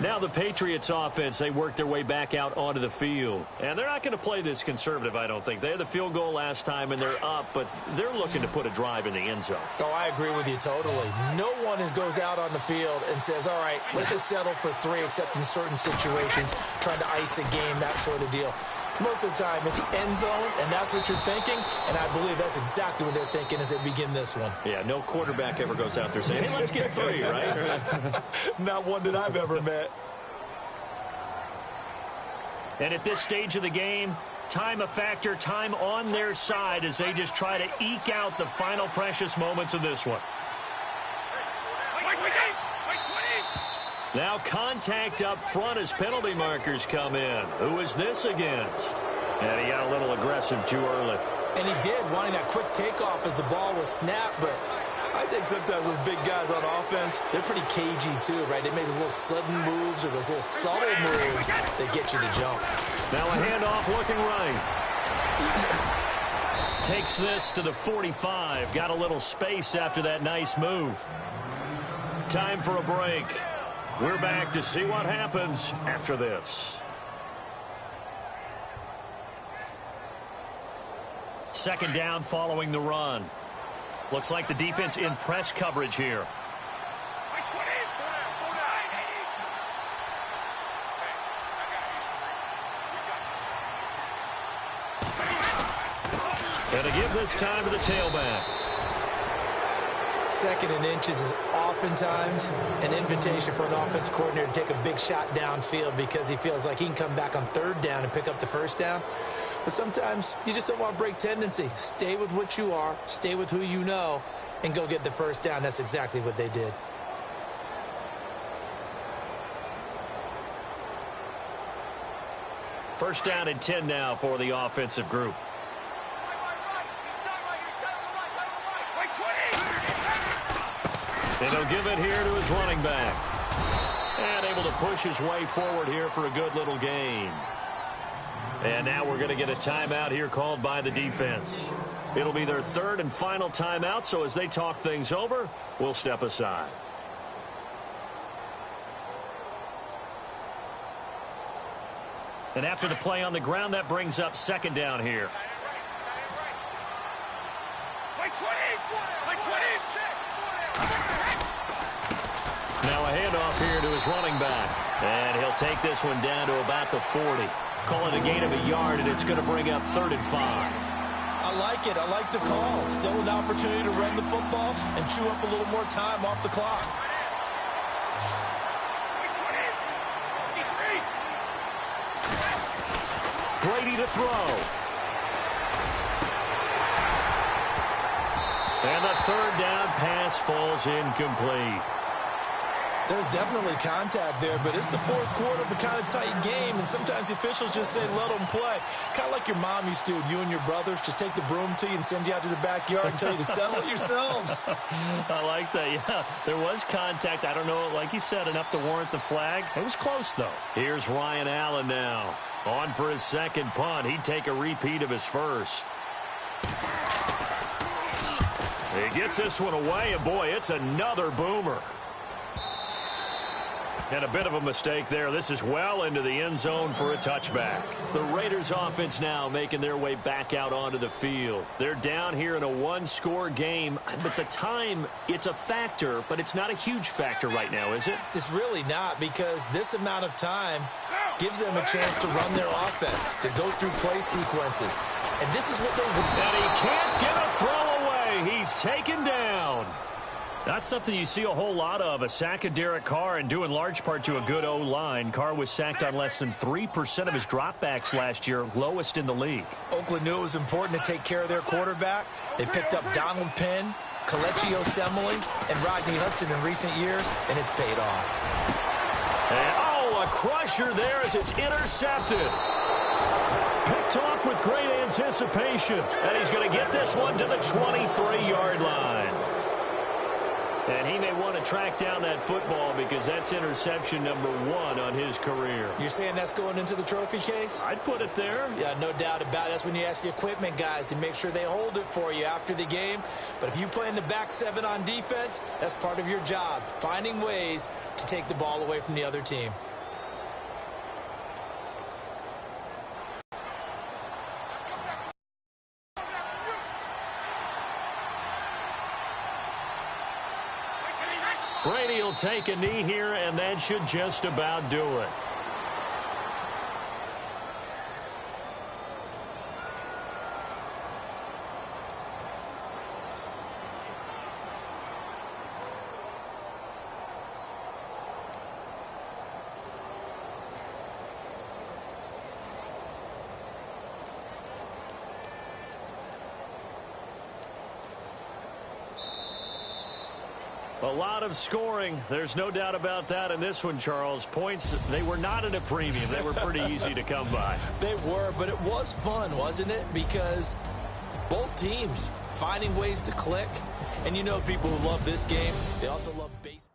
[SPEAKER 1] Now the Patriots offense, they work their way back out onto the field. And they're not going to play this conservative, I don't think. They had the field goal last time, and they're up, but they're looking to put a drive in the end zone.
[SPEAKER 2] Oh, I agree with you totally. No one goes out on the field and says, all right, let's just settle for 3, except in certain situations, trying to ice a game, that sort of deal. Most of the time, it's end zone, and that's what you're thinking, and I believe that's exactly what they're thinking as they begin this one.
[SPEAKER 1] Yeah, no quarterback ever goes out there saying, hey, let's get 3, right?
[SPEAKER 2] Not one that I've ever met.
[SPEAKER 1] And at this stage of the game, time a factor, time on their side as they just try to eke out the final precious moments of this one. Now contact up front as penalty markers come in. Who is this against? And he got a little aggressive too early.
[SPEAKER 2] And he did, wanting that quick takeoff as the ball was snapped, but I think sometimes those big guys on offense, they're pretty cagey too, right? They make those little sudden moves or those little subtle moves that get you to jump.
[SPEAKER 1] Now a handoff looking right. Takes this to the 45. Got a little space after that nice move. Time for a break. We're back to see what happens after this. Second down following the run. Looks like the defense in press coverage here. And to give this time to the tailback.
[SPEAKER 2] Second and inches is oftentimes an invitation for an offense coordinator to take a big shot downfield because he feels like he can come back on third down and pick up the first down. But sometimes you just don't want to break tendency. Stay with what you are, stay with who you know, and go get the first down. That's exactly what they did.
[SPEAKER 1] First down and 10 now for the offensive group. And he'll give it here to his running back. And able to push his way forward here for a good little gain. And now we're going to get a timeout here called by the defense. It'll be their third and final timeout, so as they talk things over, we'll step aside. And after the play on the ground, that brings up second down here. Now a handoff here to his running back. And he'll take this one down to about the 40. Call it a gain of a yard, and it's going to bring up 3rd and 5.
[SPEAKER 2] I like it. I like the call. Still an opportunity to run the football and chew up a little more time off the clock.
[SPEAKER 1] Brady to throw. And the 3rd down pass falls incomplete.
[SPEAKER 2] There's definitely contact there, but it's the 4th quarter of a kind of tight game, and sometimes the officials just say, let them play. Kind of like your mom used to with you and your brothers. Just take the broom to you and send you out to the backyard and tell you to settle it yourselves.
[SPEAKER 1] I like that, yeah. There was contact. I don't know, like you said, enough to warrant the flag. It was close, though. Here's Ryan Allen now. On for his second punt. He'd take a repeat of his first. He gets this one away, and boy, it's another boomer. And a bit of a mistake there. This is well into the end zone for a touchback. The Raiders offense now making their way back out onto the field. They're down here in a one-score game, but the time, it's a factor, but it's not a huge factor right now, is it?
[SPEAKER 2] It's really not, because this amount of time gives them a chance to run their offense, to go through play sequences. And this is what they want.
[SPEAKER 1] And he can't get a throw away. He's taken down. Not something you see a whole lot of, a sack of Derek Carr, and due in large part to a good O-line. Carr was sacked on less than 3% of his dropbacks last year, lowest in the league.
[SPEAKER 2] Oakland knew it was important to take care of their quarterback. They picked up Donald Penn, Kelechi Osemele, and Rodney Hudson in recent years, and it's paid off.
[SPEAKER 1] And, a crusher there as it's intercepted. Picked off with great anticipation, and he's going to get this one to the 23-yard line. And he may want to track down that football because that's interception number 1 on his career.
[SPEAKER 2] You're saying that's going into the trophy case?
[SPEAKER 1] I'd put it there.
[SPEAKER 2] Yeah, no doubt about it. That's when you ask the equipment guys to make sure they hold it for you after the game. But if you play in the back 7 on defense, that's part of your job, finding ways to take the ball away from the other team.
[SPEAKER 1] take a knee here, and that should just about do it. A lot of scoring. There's no doubt about that in this one, Charles. Points, they were not at a premium. They were pretty easy to come by.
[SPEAKER 2] They were, but it was fun, wasn't it? Because both teams finding ways to click. And you know people who love this game, they also love baseball.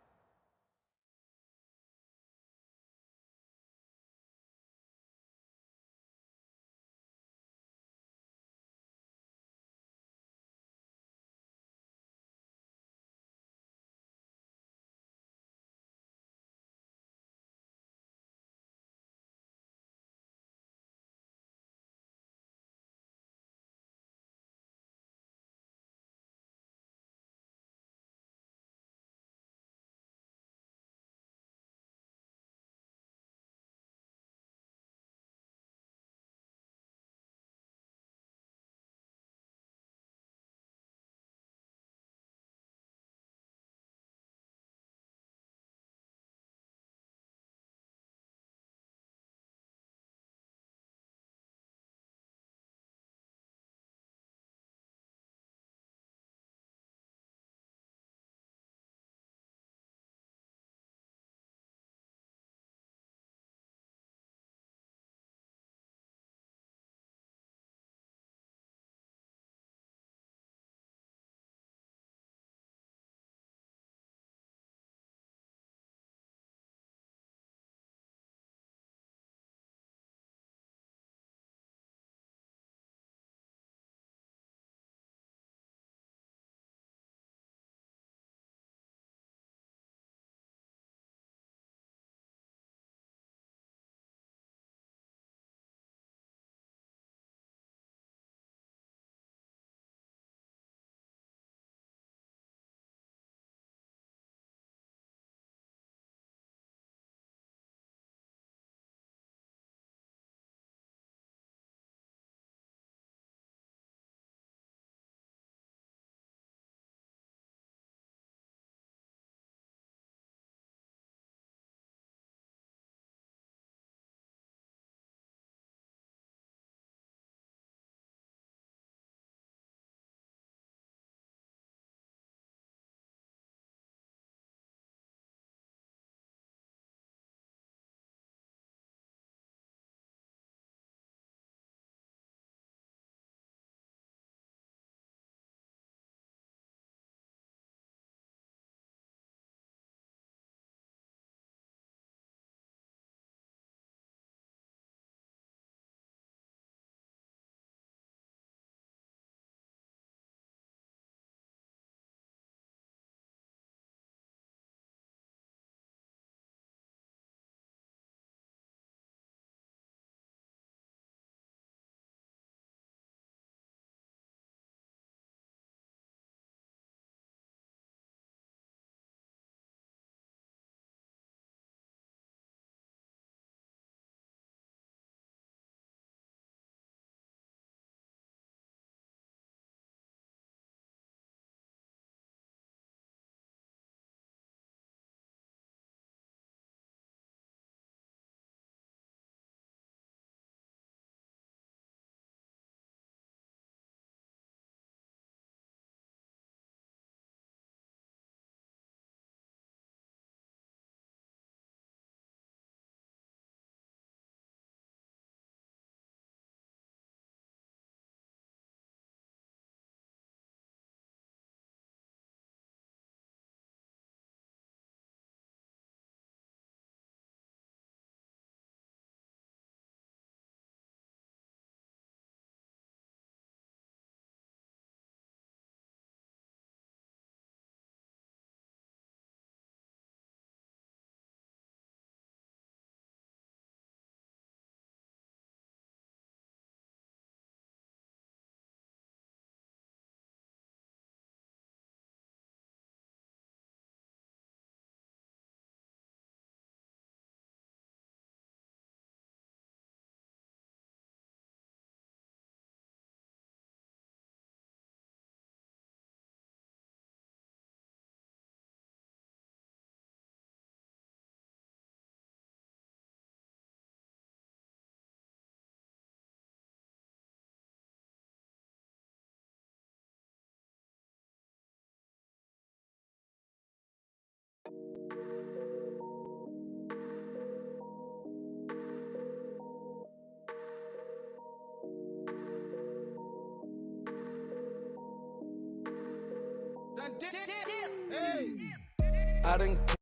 [SPEAKER 3] I done